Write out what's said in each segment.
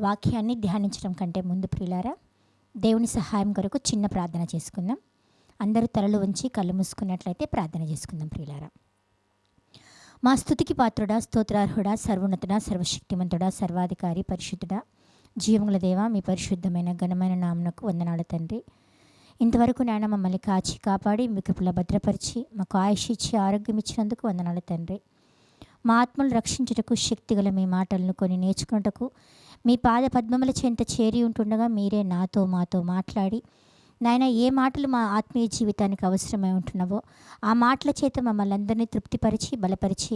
వాక్యాన్ని ధ్యానించడం కంటే ముందు ప్రియులారా, దేవుని సహాయం కొరకు చిన్న ప్రార్థన చేసుకుందాం. అందరూ తలలు వంచి కళ్ళు మూసుకున్నట్లయితే ప్రార్థన చేసుకుందాం. ప్రియులారా, మా స్తుతికి పాత్రుడా, స్తోత్రార్హుడా, సర్వోన్నతుడా, సర్వశక్తిమంతుడా, సర్వాధికారి, పరిశుద్ధుడా, జీవముల దేవ, మీ పరిశుద్ధమైన ఘనమైన నామమునకు వందనాలు తండ్రి. ఇంతవరకు నాయన మమ్మల్ని కాచి కాపాడి మీ కృపలో భద్రపరిచి మాకు ఆయుష్ ఇచ్చి ఆరోగ్యం ఇచ్చినందుకు వందనాలు తండ్రి. మా ఆత్మలు రక్షించుటకు శక్తిగల మీ మాటలను కొన్ని నేర్చుకున్నటకు మీ పాద పద్మముల చెంత చేరి ఉంటుండగా మీరే నాతో మాతో మాట్లాడి నాయన ఏ మాటలు మా ఆత్మీయ జీవితానికి అవసరమై ఉంటున్నావో ఆ మాటల చేత మమ్మల్ని అందరినీ తృప్తిపరిచి బలపరిచి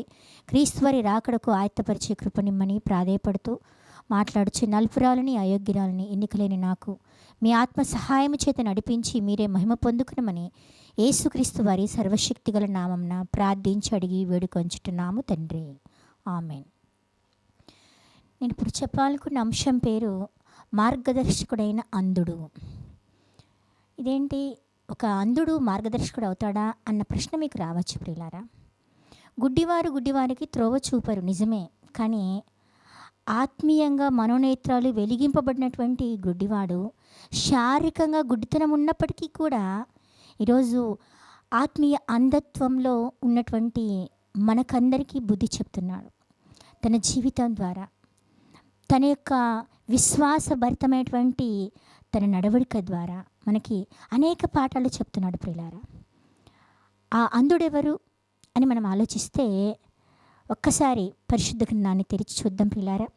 క్రీస్తువారి రాకడకు ఆయత్తపరిచే కృపనిమ్మని ప్రాధేయపడుతూ మాట్లాడుచు నలుపురాలని అయోగ్యురాలని ఎన్నికలేని నాకు మీ ఆత్మ సహాయము చేత నడిపించి మీరే మహిమ పొందుకునమని యేసుక్రీస్తు వారి సర్వశక్తిగల నామంన ప్రార్థించి అడిగి వేడుకొంచుతున్నాము తండ్రి, ఆమేన్. నేను ఇప్పుడు చెప్పాలనుకున్న అంశం పేరు మార్గదర్శకుడైన అంధుడు. ఇదేంటి, ఒక అంధుడు మార్గదర్శకుడు అవుతాడా అన్న ప్రశ్న మీకు రావచ్చు ప్రియులారా. గుడ్డివారు గుడ్డివారికి త్రోవ చూపరు, నిజమే. కానీ ఆత్మీయంగా మనోనేత్రాలు వెలిగింపబడినటువంటి గుడ్డివాడు శారీరకంగా గుడ్డితనం ఉన్నప్పటికీ కూడా ఈరోజు ఆత్మీయ అంధత్వంలో ఉన్నటువంటి మనకందరికీ బుద్ధి చెప్తున్నాడు. తన జీవితం ద్వారా, తన యొక్క విశ్వాసభరితమైనటువంటి తన నడవడిక ద్వారా మనకి అనేక పాఠాలు చెప్తున్నాడు ప్రియులారా. ఆ అంధుడెవరు అని మనం ఆలోచిస్తే ఒక్కసారి పరిశుద్ధ గ్రంథాన్ని తెరిచి చూద్దాం ప్రియులారా.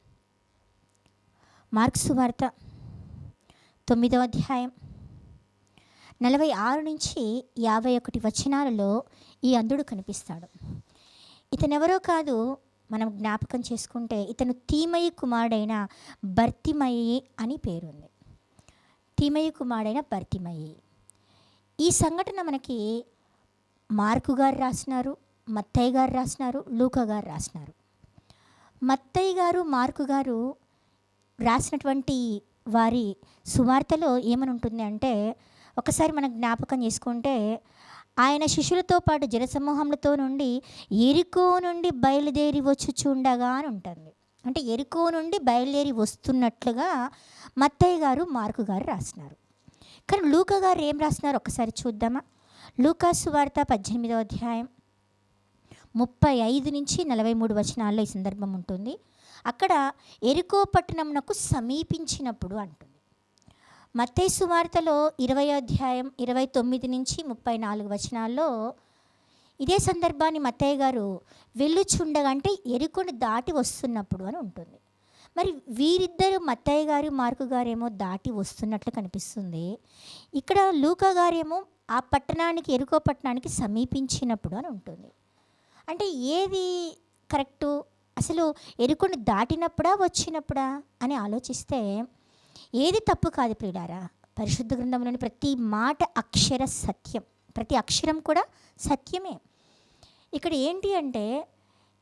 మార్కు సువార్త 9వ అధ్యాయం 46 నుంచి 51 వచనాలలో ఈ అంధుడు కనిపిస్తాడు. ఇతనెవరో కాదు, మనం జ్ఞాపకం చేసుకుంటే ఇతను తీమయి కుమారుడైన బర్తిమయి అని పేరుంది. తీమయి కుమారుడైన బర్తిమయి. ఈ సంఘటన మనకి మార్కు గారు రాసినారు, మత్తయి గారు రాసినారు, లూకా గారు రాసినారు. మత్తయి గారు, మార్కు గారు రాసినటువంటి వారి సువార్తలో ఏమని ఉంటుంది అంటే, ఒకసారి మనం జ్ఞాపకం చేసుకుంటే ఆయన శిష్యులతో పాటు జనసమూహములతో నుండి ఎరికో నుండి బయలుదేరి వచ్చుచుండగా అని ఉంటుంది. అంటే ఎరికో నుండి బయలుదేరి వస్తున్నట్లుగా మత్తయి గారు, మార్కు గారు రాసినారు. కానీ లూకా గారు ఏం రాసినారు ఒకసారి చూద్దామా. లూకా సువార్త 18వ అధ్యాయం 35 నుంచి 43 వచనాల్లో ఈ సందర్భం ఉంటుంది. అక్కడ ఎరికో పట్టణమునకు సమీపించినప్పుడు అంటుంది. మత్తయి సువార్తలో 20వ అధ్యాయం 29 నుంచి 34 వచనాల్లో ఇదే సందర్భాన్ని మత్తయి గారు వెళ్ళుచుండగా, అంటే ఎరికోను దాటి వస్తున్నప్పుడు అని ఉంటుంది. మరి వీరిద్దరు మత్తయి గారు, మార్కు గారేమో దాటి వస్తున్నట్లు కనిపిస్తుంది. ఇక్కడ లూకా గారేమో ఆ పట్టణానికి, ఎరికో పట్టణానికి సమీపించినప్పుడు అని ఉంటుంది. అంటే ఏది కరెక్టు? అసలు ఎరుకుని దాటినప్పుడా వచ్చినప్పుడా అని ఆలోచిస్తే ఏది తప్పు కాదు ప్రియులారా. పరిశుద్ధ గ్రంథంలోని ప్రతి మాట అక్షర సత్యం, ప్రతి అక్షరం కూడా సత్యమే. ఇక్కడ ఏంటి అంటే,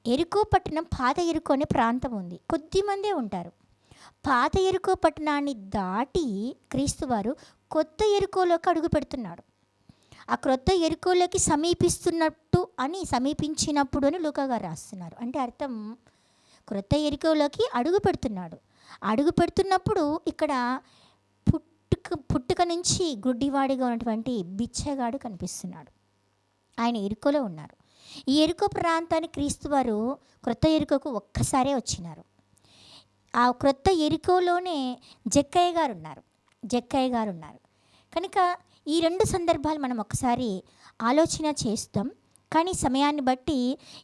ఎరుకో పట్టణం, పాత ఎరుకో అనే ప్రాంతం ఉంది, కొద్దిమందే ఉంటారు. పాత ఎరుకో పట్టణాన్ని దాటి క్రీస్తువారు కొత్త ఎరుకోలోకి అడుగు పెడుతున్నాడు. ఆ క్రొత్త ఎరుకోలోకి సమీపించినప్పుడు అని లూకా గారు రాస్తున్నారు. అంటే అర్థం, క్రొత్త ఎరుకోలోకి అడుగు పెడుతున్నాడు. అడుగు పెడుతున్నప్పుడు ఇక్కడ పుట్టుక నుంచి గుడ్డివాడిగా ఉన్నటువంటి బిచ్చగాడు కనిపిస్తున్నాడు. ఆయన ఎరుకోలో ఉన్నారు. ఈ ఎరుకో ప్రాంతానికి క్రీస్తువారు క్రొత్త ఎరుకోకు ఒక్కసారే వచ్చినారు. ఆ క్రొత్త ఎరుకోలోనే జక్కయ్య గారు ఉన్నారు. కనుక ఈ రెండు సందర్భాలు మనం ఒకసారి ఆలోచన చేస్తాం. కానీ సమయాన్ని బట్టి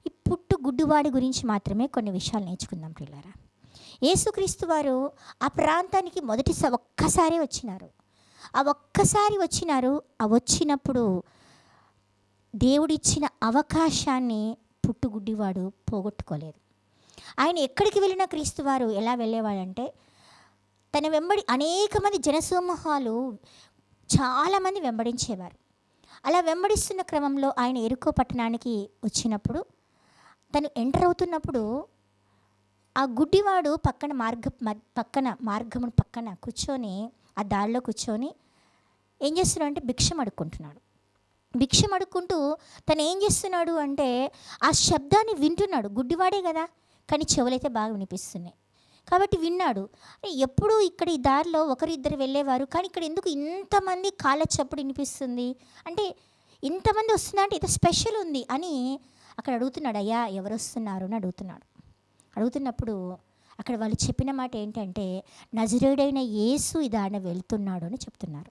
ఈ గుడ్డివాడి గురించి మాత్రమే కొన్ని విషయాలు నేర్చుకుందాం ప్రియులారా. యేసుక్రీస్తు వారు ఆ ప్రాంతానికి ఒక్కసారి వచ్చినారు. ఆ వచ్చినప్పుడు దేవుడిచ్చిన అవకాశాన్ని గుడ్డివాడు పోగొట్టుకోలేదు. ఆయన ఎక్కడికి వెళ్ళినా క్రీస్తువారు ఎలా వెళ్ళేవాడంటే, తన వెంబడి అనేక మంది జనసమూహాలు చాలామంది వెంబడించేవారు. అలా వెంబడిస్తున్న క్రమంలో ఆయన ఎరుకో పట్టణానికి వచ్చినప్పుడు, తను ఎంటర్ అవుతున్నప్పుడు ఆ గుడ్డివాడు మార్గము పక్కన కూర్చొని, ఆ దారిలో కూర్చొని ఏం చేస్తున్నాడు అంటే భిక్షం అడుక్కుంటూ తను ఏం చేస్తున్నాడు అంటే ఆ శబ్దాన్ని వింటున్నాడు. గుడ్డివాడే కదా, కానీ చెవులైతే బాగా వినిపిస్తున్నాయి. కాబట్టి విన్నాడు. ఎప్పుడు ఇక్కడ ఈ దారిలో ఒకరు ఇద్దరు వెళ్ళేవారు, కానీ ఇక్కడ ఎందుకు ఇంతమంది కాళ్ళ చప్పుడు వినిపిస్తుంది, అంటే ఇంతమంది వస్తున్నా అంటే ఏదో స్పెషల్ ఉంది అని అక్కడ అడుగుతున్నాడు. అయ్యా ఎవరు వస్తున్నారు అని అడుగుతున్నప్పుడు అక్కడ వాళ్ళు చెప్పిన మాట ఏంటంటే, నజరేయుడైన యేసు ఈ దారిన వెళ్తున్నాడు అని చెప్తున్నారు.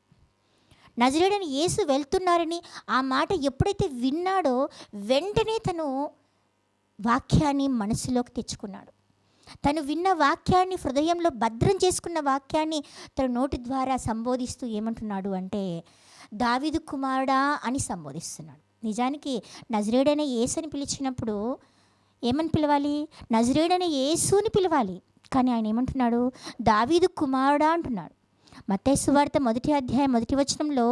నజరేయుడైన యేసు వెళ్తున్నారని ఆ మాట ఎప్పుడైతే విన్నాడో వెంటనే తను వాక్యాన్ని మనసులోకి తెచ్చుకున్నాడు. తను విన్న వాక్యాన్ని, హృదయంలో భద్రం చేసుకున్న వాక్యాన్ని తన నోటి ద్వారా సంబోధిస్తూ ఏమంటున్నాడు అంటే, దావీదు కుమారుడా అని సంబోధిస్తున్నాడు. నిజానికి నజరేయుడైన యేసు అని పిలిచినప్పుడు ఏమని పిలవాలి? నజరేయుడైన యేసుని పిలవాలి. కానీ ఆయన ఏమంటున్నాడు? దావీదు కుమారుడా అంటున్నాడు. మత్తయి సువార్త 1వ అధ్యాయం 1వ వచనంలో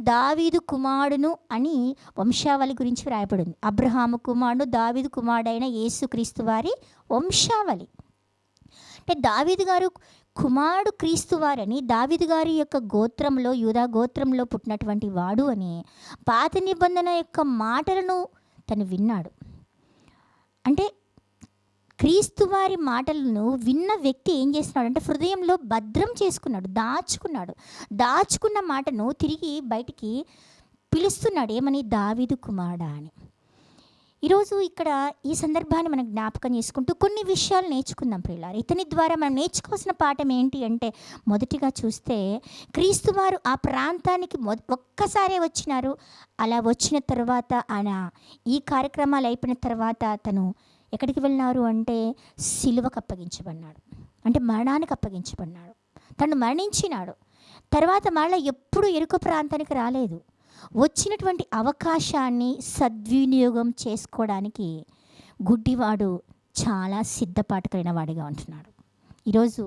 దావీదు కుమారుడును అని వంశావళి గురించి వ్రాయబడింది. అబ్రహాము కుమారుడు, దావీదు కుమారుడైన యేసుక్రీస్తు వారి వంశావళి. అంటే దావీదు గారు కుమారుడు క్రీస్తు వారని, దావీదు గారి యొక్క గోత్రంలో, యూదా గోత్రంలో పుట్టినటువంటి వాడు అని పాత నిబంధన యొక్క మాటలను తను విన్నాడు. అంటే క్రీస్తు వారి మాటలను విన్న వ్యక్తి ఏం చేస్తున్నాడు అంటే హృదయంలో భద్రం చేసుకున్నాడు, దాచుకున్న మాటను తిరిగి బయటికి పిలుస్తున్నాడు. ఏమని? దావీదు కుమారుడా అని. ఈరోజు ఇక్కడ ఈ సందర్భాన్ని మనం జ్ఞాపకం చేసుకుంటూ కొన్ని విషయాలు నేర్చుకుందాం ప్రియులారా. ఇతని ద్వారా మనం నేర్చుకోవాల్సిన పాఠం ఏంటి అంటే, మొదటిగా చూస్తే క్రీస్తు వారు ఆ ప్రాంతానికి ఒక్కసారే వచ్చినారు. అలా వచ్చిన తర్వాత ఆయన ఈ కార్యక్రమాలు అయిపోయిన తర్వాత తను ఎక్కడికి వెళ్ళినారు అంటే సిలువకు అప్పగించబడినాడు, అంటే మరణానికి అప్పగించబడినాడు. తను మరణించినాడు. తర్వాత మళ్ళీ ఎప్పుడు ఎరుక ప్రాంతానికి రాలేదు. వచ్చినటువంటి అవకాశాన్ని సద్వినియోగం చేసుకోవడానికి గుడ్డివాడు చాలా సిద్ధపాటు కలిగిన వాడిగా ఉంటున్నాడు. ఈరోజు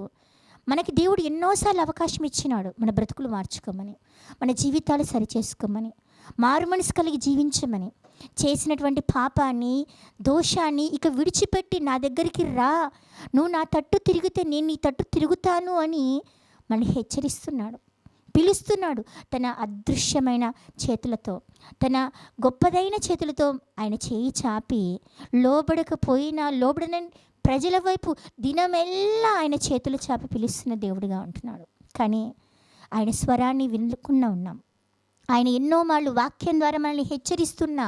మనకి దేవుడు ఎన్నోసార్లు అవకాశం ఇచ్చినాడు, మన బ్రతుకులు మార్చుకోమని, మన జీవితాలు సరిచేసుకోమని, మారు మనసు కలిగి జీవించమని. చేసినటువంటి పాపాన్ని, దోషాన్ని ఇక విడిచిపెట్టి నా దగ్గరికి రా, నువ్వు నా తట్టు తిరిగితే నేను నీ తట్టు తిరుగుతాను అని మనల్ని హెచ్చరిస్తున్నాడు, పిలుస్తున్నాడు. తన అదృశ్యమైన చేతులతో, తన గొప్పదైన చేతులతో ఆయన చేయి చాపి లోబడకపోయినా లోబడని ప్రజల వైపు దినమెల్లా ఆయన చేతులు చాపి పిలుస్తున్న దేవుడిగా ఉంటున్నాడు. కానీ ఆయన స్వరాన్ని వినకుండా ఉన్నాం. ఆయన ఎన్నో మార్లు వాక్యం ద్వారా మనల్ని హెచ్చరిస్తున్నా,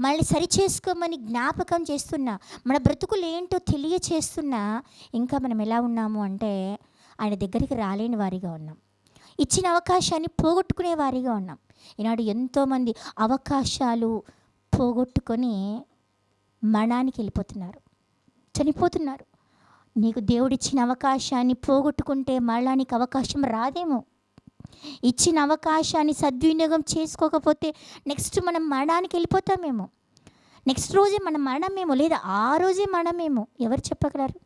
మళ్ళీ సరిచేసుకోమని జ్ఞాపకం చేస్తున్నా, మన బ్రతుకులు ఏంటో తెలియచేస్తున్నా ఇంకా మనం ఎలా ఉన్నాము అంటే ఆయన దగ్గరికి రాలేని వారిగా ఉన్నాం. ఇచ్చిన అవకాశాన్ని పోగొట్టుకునే వారిగా ఉన్నాం. ఈనాడు ఎంతోమంది అవకాశాలు పోగొట్టుకొని మరణానికి వెళ్ళిపోతున్నారు, చనిపోతున్నారు. నీకు దేవుడిచ్చిన అవకాశాన్ని పోగొట్టుకుంటే మరణానికి అవకాశం రాదేమో. ఇచ్చిన అవకాశాన్ని సద్వినియోగం చేసుకోకపోతే నెక్స్ట్ మనం మరణానికి వెళ్ళిపోతామేమో, నెక్స్ట్ రోజే మన మరణమేమో, లేదా ఆ రోజే మరణమేమో, ఎవరు చెప్పగలరు?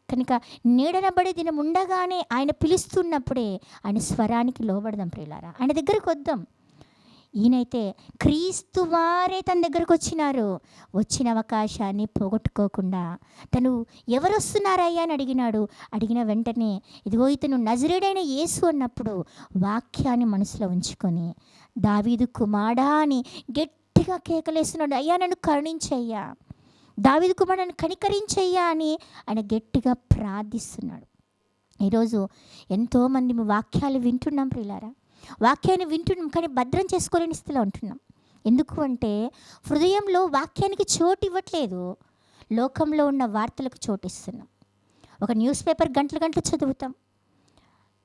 కనుక నీడనబడే దినం ఉండగానే ఆయన పిలుస్తున్నప్పుడే ఆయన స్వరానికి లోబడదాం ప్రియులారా. ఆయన దగ్గరకు వద్దాం. ఈయనైతే క్రీస్తు వారే తన దగ్గరకు వచ్చినారు. వచ్చిన అవకాశాన్ని పోగొట్టుకోకుండా తను ఎవరు వస్తున్నారయ్యా అని అడిగిన వెంటనే ఇదిగో ఇతను నజరేయుడైన యేసు అన్నప్పుడు వాక్యాన్ని మనసులో ఉంచుకొని దావీదు కుమారుడా అని గట్టిగా కేకలేస్తున్నాడు. అయ్యా నన్ను కరుణించయ్యా, దావీదు కుమారుడు కనికరించయ్యా అని ఆయన గట్టిగా ప్రార్థిస్తున్నాడు. ఈరోజు ఎంతోమంది వాక్యాలు వింటున్నాం ప్రియులారా, వాక్యాన్ని వింటున్నాం కానీ భద్రం చేసుకోలేని స్థితిలో ఉంటున్నాం. ఎందుకు అంటే హృదయంలో వాక్యానికి చోటు ఇవ్వట్లేదు, లోకంలో ఉన్న వార్తలకు చోటు ఇస్తున్నాం. ఒక న్యూస్ పేపర్ గంటలు చదువుతాం,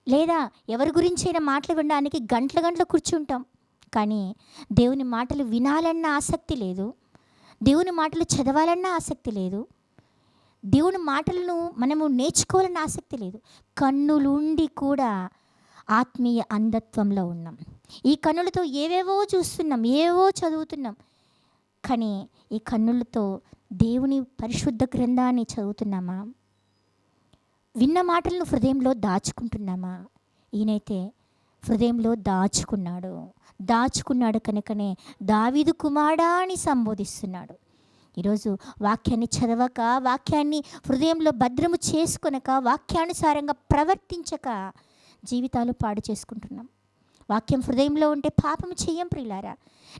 లేదా ఎవరి గురించైనా మాటలు వినడానికి గంటలు కూర్చుంటాం. కానీ దేవుని మాటలు వినాలన్న ఆసక్తి లేదు, దేవుని మాటలు చదవాలన్న ఆసక్తి లేదు, దేవుని మాటలను మనము నేర్చుకోవాలన్న ఆసక్తి లేదు. కన్నులుండి కూడా ఆత్మీయ అంధత్వంలో ఉన్నాం. ఈ కన్నులతో ఏవేవో చూస్తున్నాం, ఏవో చదువుతున్నాం, కానీ ఈ కన్నులతో దేవుని పరిశుద్ధ గ్రంథాన్ని చదువుతున్నామా? విన్న మాటలను హృదయంలో దాచుకుంటున్నామా? ఈయనైతే హృదయంలో దాచుకున్నాడు కనుకనే దావీదు కుమారుడా అని సంబోధిస్తున్నాడు. ఈరోజు వాక్యాన్ని చదవక, వాక్యాన్ని హృదయంలో భద్రము చేసుకొనక, వాక్యానుసారంగా ప్రవర్తించక జీవితాలు పాడు చేసుకుంటున్నాం. వాక్యం హృదయంలో ఉంటే పాపము చెయ్యం ప్రియులారా.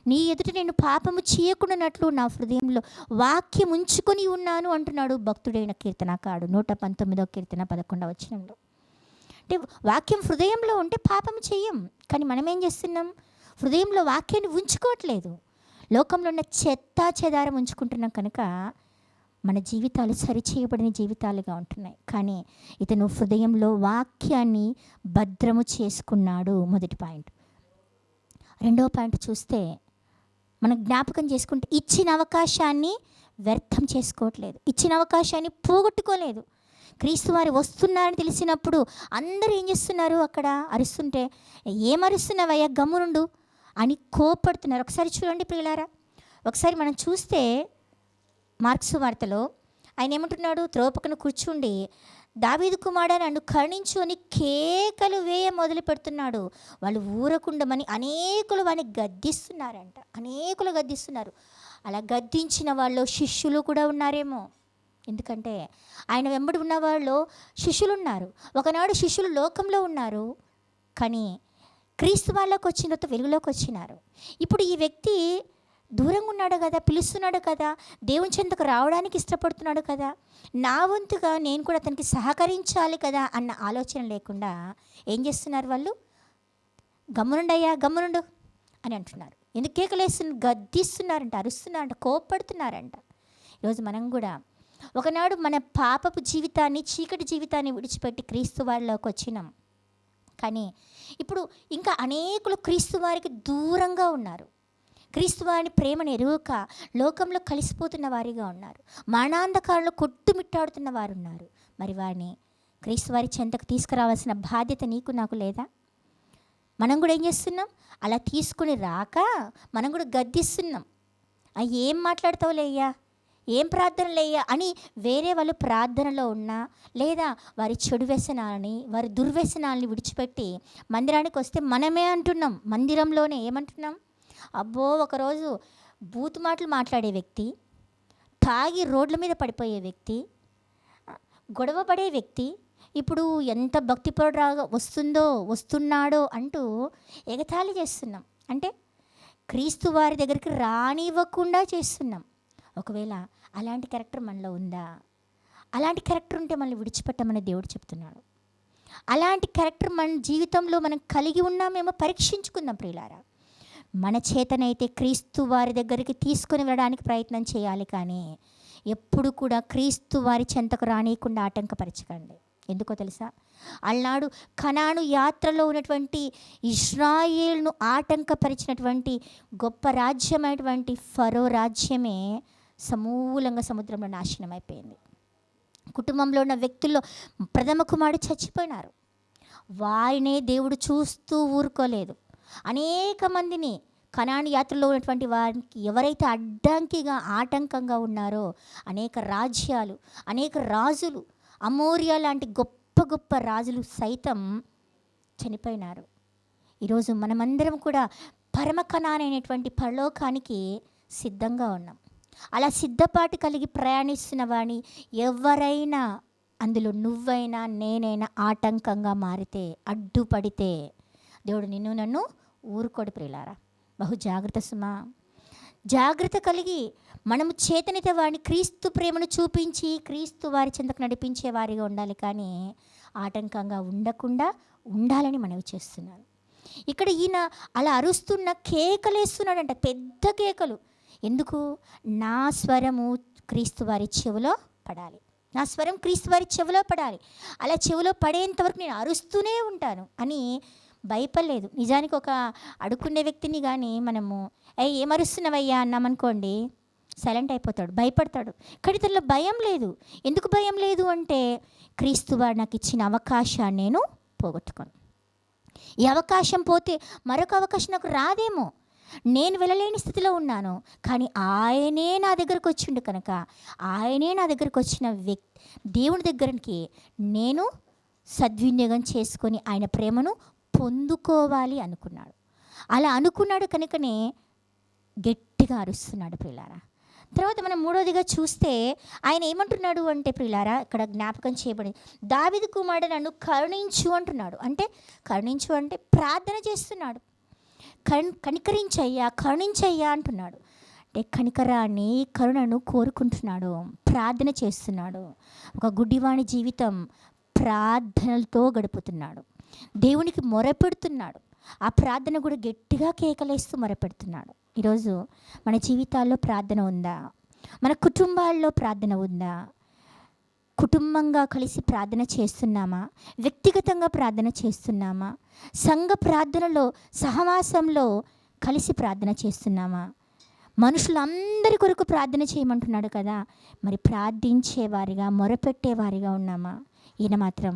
నీ ఎదుట నేను పాపము చేయకుండానట్లు నా హృదయంలో వాక్యం ఉంచుకొని ఉన్నాను అంటున్నాడు భక్తుడైన కీర్తనకారుడు 119వ కీర్తన 11వ వచనంలో. అంటే వాక్యం హృదయంలో ఉంటే పాపము చెయ్యం. కానీ మనం ఏం చేస్తున్నాం? హృదయంలో వాక్యాన్ని ఉంచుకోవట్లేదు. లోకంలో ఉన్న చెత్త చెదారం ఉంచుకుంటున్నాం కనుక మన జీవితాలు సరిచేయబడిన జీవితాలుగా ఉంటున్నాయి. కానీ ఇతను హృదయంలో వాక్యాన్ని భద్రము చేసుకున్నాడు. మొదటి పాయింట్. రెండవ పాయింట్ చూస్తే మనం జ్ఞాపకం చేసుకుంటే ఇచ్చిన అవకాశాన్ని వ్యర్థం చేసుకోవట్లేదు, ఇచ్చిన అవకాశాన్ని పోగొట్టుకోలేదు. క్రీస్తు వారు వస్తున్నారని తెలిసినప్పుడు అందరూ ఏం చేస్తున్నారు? అక్కడ అరుస్తుంటే, ఏం అరుస్తున్నావయ్యా, గమ్మునుండు అని కోపడుతున్నారు. ఒకసారి చూడండి ప్రియులారా, ఒకసారి మనం చూస్తే మార్క్సు వార్తలో ఆయన ఏమంటున్నాడు? త్రోపకను కూర్చుండి, దావీదు కుమారుడా నన్ను కరుణించు అని కేకలు వేయ మొదలు పెడుతున్నాడు. వాళ్ళు ఊరకుండమని అనేకులు వాడిని గద్దిస్తున్నారంట, అనేకులు గద్దిస్తున్నారు. అలా గద్దించిన వాళ్ళు శిష్యులు కూడా ఉన్నారేమో. ఎందుకంటే ఆయన వెంబడి ఉన్న వాళ్ళు శిష్యులు ఉన్నారు. ఒకనాడు శిష్యులు లోకంలో ఉన్నారు, కానీ క్రీస్తు వాళ్ళకి వచ్చిన తర్వాత వెలుగులోకి వచ్చినారు. ఇప్పుడు ఈ వ్యక్తి దూరంగా ఉన్నాడు కదా, పిలుస్తున్నాడు కదా, దేవుని చెంతకు రావడానికి ఇష్టపడుతున్నాడు కదా, నా వంతుగా నేను కూడా అతనికి సహకరించాలి కదా అన్న ఆలోచన లేకుండా ఏం చేస్తున్నారు? వాళ్ళు గమ్మునుండయ్యా, గమ్మునుండు అని అంటున్నారు. ఎందుకు కేకలేస్తున్నారు? గద్దిస్తున్నారంట, అరుస్తున్నారంట, కోప్పడుతున్నారంట. ఈరోజు మనం కూడా ఒకనాడు మన పాపపు జీవితాన్ని, చీకటి జీవితాన్ని విడిచిపెట్టి క్రీస్తు వారిలోకి వచ్చినాం. కానీ ఇప్పుడు ఇంకా అనేకులు క్రీస్తు వారికి దూరంగా ఉన్నారు. క్రీస్తు వారిని ప్రేమను ఎరుగక లోకంలో కలిసిపోతున్న వారిగా ఉన్నారు. మరణాంధకారంలో కొట్టుమిట్టాడుతున్న వారు ఉన్నారు. మరి వారిని క్రీస్తు వారి చెంతకు తీసుకురావాల్సిన బాధ్యత నీకు నాకు లేదా? మనం కూడా ఏం చేస్తున్నాం? అలా తీసుకుని రాక మనం కూడా గద్దిస్తున్నాం. ఏం మాట్లాడతావులేయ్యా, ఏం ప్రార్థనలేయ్యా అని వేరే వాళ్ళు ప్రార్థనలో ఉన్నా, లేదా వారి చెడు వ్యసనాలని, వారి దుర్వ్యసనాలని విడిచిపెట్టి మందిరానికి వస్తే మనమే అంటున్నాం, మందిరంలోనే ఏమంటున్నాం? అబ్బో, ఒకరోజు బూతు మాటలు మాట్లాడే వ్యక్తి, తాగి రోడ్ల మీద పడిపోయే వ్యక్తి, గొడవ పడే వ్యక్తి ఇప్పుడు ఎంత భక్తిపరుడుగా వస్తున్నాడో అంటూ ఎగతాళి చేస్తున్నాం. అంటే క్రీస్తు వారి దగ్గరికి రానివ్వకుండా చేస్తున్నాం. ఒకవేళ అలాంటి క్యారెక్టర్ మనలో ఉందా? అలాంటి క్యారెక్టర్ ఉంటే మనల్ని విడిచిపెట్టమని దేవుడు చెప్తున్నాడు. అలాంటి క్యారెక్టర్ మన జీవితంలో మనం కలిగి ఉన్నామేమో పరీక్షించుకుందాం ప్రియులారా. మన చేతనైతే క్రీస్తు వారి దగ్గరికి తీసుకొని వెళ్ళడానికి ప్రయత్నం చేయాలి, కానీ ఎప్పుడు కూడా క్రీస్తు వారి చెంతకు రానియకుండా ఆటంకపరచకండి. ఎందుకో తెలుసా? అలనాడు కనాను యాత్రలో ఉన్నటువంటి ఇశ్రాయేలును ఆటంకపరిచినటువంటి గొప్ప రాజ్యమైనటువంటి ఫరో రాజ్యమే సమూలంగా సముద్రంలో నాశనం అయిపోయింది. కుటుంబంలో ఉన్న వ్యక్తుల్లో ప్రథమ కుమారుడు చచ్చిపోయినారు. వారినే దేవుడు చూస్తూ ఊరుకోలేదు. అనేక మందిని కనాను యాత్రలో ఉన్నటువంటి వారికి ఎవరైతే అడ్డంకిగా ఆటంకంగా ఉన్నారో అనేక రాజ్యాలు, అనేక రాజులు, అమోరియా లాంటి గొప్ప గొప్ప రాజులు సైతం చనిపోయినారు. ఈరోజు మనమందరం కూడా పరమ కనానైనటువంటి పరలోకానికి సిద్ధంగా ఉన్నాం. అలా సిద్ధపాటు కలిగి ప్రయాణిస్తున్న వాడిని ఎవరైనా, అందులో నువ్వైనా నేనైనా ఆటంకంగా మారితే, అడ్డుపడితే దేవుడు నిన్ను నన్ను ఊరుకోడు ప్రియులారా. బహు జాగ్రత్త సుమా. జాగ్రత్త కలిగి మనము చేతనిత వారిని క్రీస్తు ప్రేమను చూపించి క్రీస్తు వారి చెంతకు నడిపించే వారిగా ఉండాలి, కానీ ఆటంకంగా ఉండకుండా ఉండాలని మనవి చేస్తున్నాను. ఇక్కడ ఈయన అలా అరుస్తున్న కేకలేస్తున్నాడంట, పెద్ద కేకలు. ఎందుకు? నా స్వరము క్రీస్తు వారి చెవిలో పడాలి, నా స్వరం క్రీస్తు వారి చెవిలో పడాలి. అలా చెవిలో పడేంతవరకు నేను అరుస్తూనే ఉంటాను అని భయపడలేదు. నిజానికి ఒక అడుక్కునే వ్యక్తిని కానీ మనము ఏం అరుస్తున్నావయ్యా అన్నామనుకోండి, సైలెంట్ అయిపోతాడు, భయపడతాడు. కానీ తనలో భయం లేదు. ఎందుకు భయం లేదు అంటే క్రీస్తు వారు నాకు ఇచ్చిన అవకాశాన్ని నేను పోగొట్టుకోను. ఈ అవకాశం పోతే మరొక అవకాశం నాకు రాదేమో. నేను వెళ్ళలేని స్థితిలో ఉన్నాను, కానీ ఆయనే నా దగ్గరకు వచ్చిండు కనుక ఆయనే నా దగ్గరకు వచ్చిన దేవుని దగ్గరికి నేను సద్వినియోగం చేసుకొని ఆయన ప్రేమను పొందుకోవాలి అనుకున్నాడు. అలా అనుకున్నాడు కనుకనే గట్టిగా అరుస్తున్నాడు ప్రియులారా. తర్వాత మనం మూడోదిగా చూస్తే ఆయన ఏమంటున్నాడు అంటే ప్రియులారా, ఇక్కడ జ్ఞాపకం చేయబడి దావీదు కుమారుడు నన్ను కరుణించు అంటున్నాడు. అంటే కరుణించు అంటే ప్రార్థన చేస్తున్నాడు. కనికరించయ్యా, కరుణించయ్యా అంటున్నాడు. అంటే కనికరాన్ని, కరుణను కోరుకుంటున్నాడు, ప్రార్థన చేస్తున్నాడు. ఒక గుడ్డివాణి జీవితం ప్రార్థనలతో గడుపుతున్నాడు. దేవునికి మొరపెడుతున్నాడు. ఆ ప్రార్థన కూడా గట్టిగా కేకలేస్తూ మొరపెడుతున్నాడు. ఈరోజు మన జీవితాల్లో ప్రార్థన ఉందా? మన కుటుంబాల్లో ప్రార్థన ఉందా? కుటుంబంగా కలిసి ప్రార్థన చేస్తున్నామా? వ్యక్తిగతంగా ప్రార్థన చేస్తున్నామా? సంఘ ప్రార్థనలో, సహవాసంలో కలిసి ప్రార్థన చేస్తున్నామా? మనుషులందరి కొరకు ప్రార్థన చేయమంటున్నాడు కదా, మరి ప్రార్థించేవారిగా, మొరపెట్టేవారిగా ఉన్నామా? ఈయన మాత్రం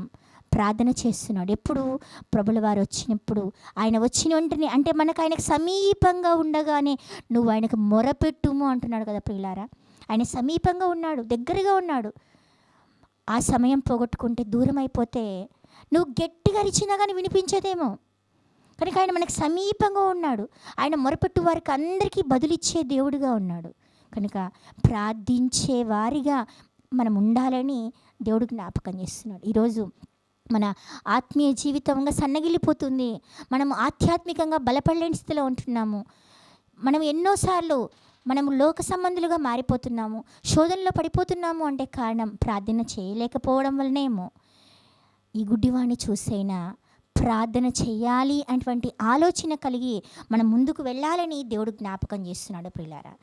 ప్రార్థన చేస్తున్నాడు. ఎప్పుడు ప్రభుల వారు వచ్చినప్పుడు, ఆయన వచ్చిన వెంటనే, అంటే మనకు ఆయనకు సమీపంగా ఉండగానే నువ్వు ఆయనకు మొరపెట్టుము అంటున్నాడు కదా ప్రియులారా. ఆయన సమీపంగా ఉన్నాడు, దగ్గరగా ఉన్నాడు. ఆ సమయం పోగొట్టుకుంటే, దూరం అయిపోతే నువ్వు గట్టిగా అరిచినా కానీ వినిపించదేమో. కనుక ఆయన మనకు సమీపంగా ఉన్నాడు. ఆయన మొరపెట్టు వారికి అందరికీ బదులిచ్చే దేవుడిగా ఉన్నాడు. కనుక ప్రార్థించే వారిగా మనం ఉండాలని దేవుడు జ్ఞాపకం చేస్తున్నాడు. ఈరోజు మన ఆత్మీయ జీవితంగా సన్నగిల్లిపోతుంది. మనం ఆధ్యాత్మికంగా బలపడలేని స్థితిలో ఉంటున్నాము. మనం ఎన్నోసార్లు మనము లోక సంబంధులుగా మారిపోతున్నాము, శోధనలో పడిపోతున్నాము. అంటే కారణం ప్రార్థన చేయలేకపోవడం వల్లనేమో. ఈ గుడ్డివాణ్ణి చూసైనా ప్రార్థన చేయాలి అటువంటి ఆలోచన కలిగి మనం ముందుకు వెళ్ళాలని దేవుడు జ్ఞాపకం చేస్తున్నాడు ప్రియులారా.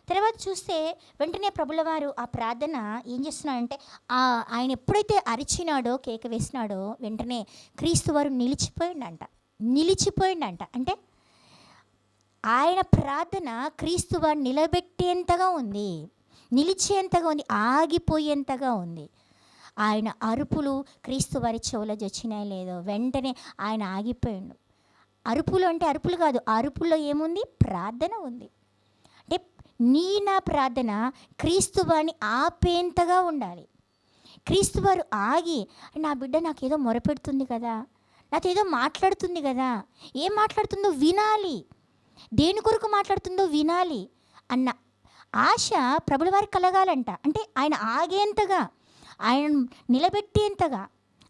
తర్వాత చూస్తే వెంటనే ప్రభుల వారు ఆ ప్రార్థన ఏం చేస్తున్నాడంటే, ఆయన ఎప్పుడైతే అరిచినాడో, కేక వేసినాడో, వెంటనే క్రీస్తు వారు నిలిచిపోయిండంట. అంటే ఆయన ప్రార్థన క్రీస్తు వారు నిలబెట్టేంతగా ఉంది, నిలిచేంతగా ఉంది, ఆగిపోయేంతగా ఉంది. ఆయన అరుపులు క్రీస్తు వారి చెవులో వచ్చినాయి లేదో, వెంటనే ఆయన ఆగిపోయాడు. అరుపులు అంటే అరుపులు కాదు, అరుపుల్లో ఏముంది? ప్రార్థన ఉంది. అంటే నా ప్రార్థన క్రీస్తు వారిని ఆపేంతగా ఉండాలి. క్రీస్తు వారు ఆగి, నా బిడ్డ నాకేదో మొరపెడుతుంది కదా, నాకేదో మాట్లాడుతుంది కదా, ఏం మాట్లాడుతుందో వినాలి, దేని కొరకు మాట్లాడుతుందో వినాలి అన్న ఆశ ప్రభుల వారికి కలగాలంట. అంటే ఆయన ఆగేంతగా, ఆయన నిలబెట్టేంతగా.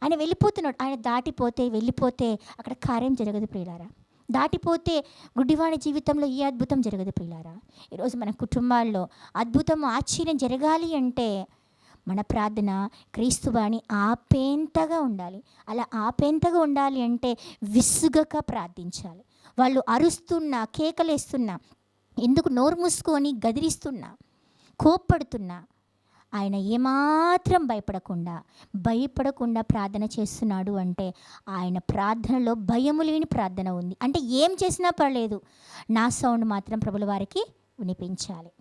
ఆయన వెళ్ళిపోతున్నాడు. ఆయన దాటిపోతే, వెళ్ళిపోతే అక్కడ కార్యం జరగదు ప్రియులారా. దాటిపోతే గుడ్డివాడి జీవితంలో ఈ అద్భుతం జరగదు ప్రియులారా. ఈరోజు మన కుటుంబాల్లో అద్భుతం, ఆశ్చర్యం జరగాలి అంటే మన ప్రార్థన క్రీస్తువాణి ఆపేంతగా ఉండాలి. అలా ఆపేంతగా ఉండాలి అంటే విసుగక ప్రార్థించాలి. వాళ్ళు అరుస్తున్నా, కేకలేస్తున్నా, ఎందుకు నోరు మూసుకొని గదిరిస్తున్నా, కోప్పడుతున్నా, ఆయన ఏమాత్రం భయపడకుండా ప్రార్థన చేస్తున్నాడు. అంటే ఆయన ప్రార్థనలో భయము లేని ప్రార్థన ఉంది. అంటే ఏం చేసినా పర్లేదు, నా సౌండ్ మాత్రం ప్రభుల వారికి వినిపించాలి.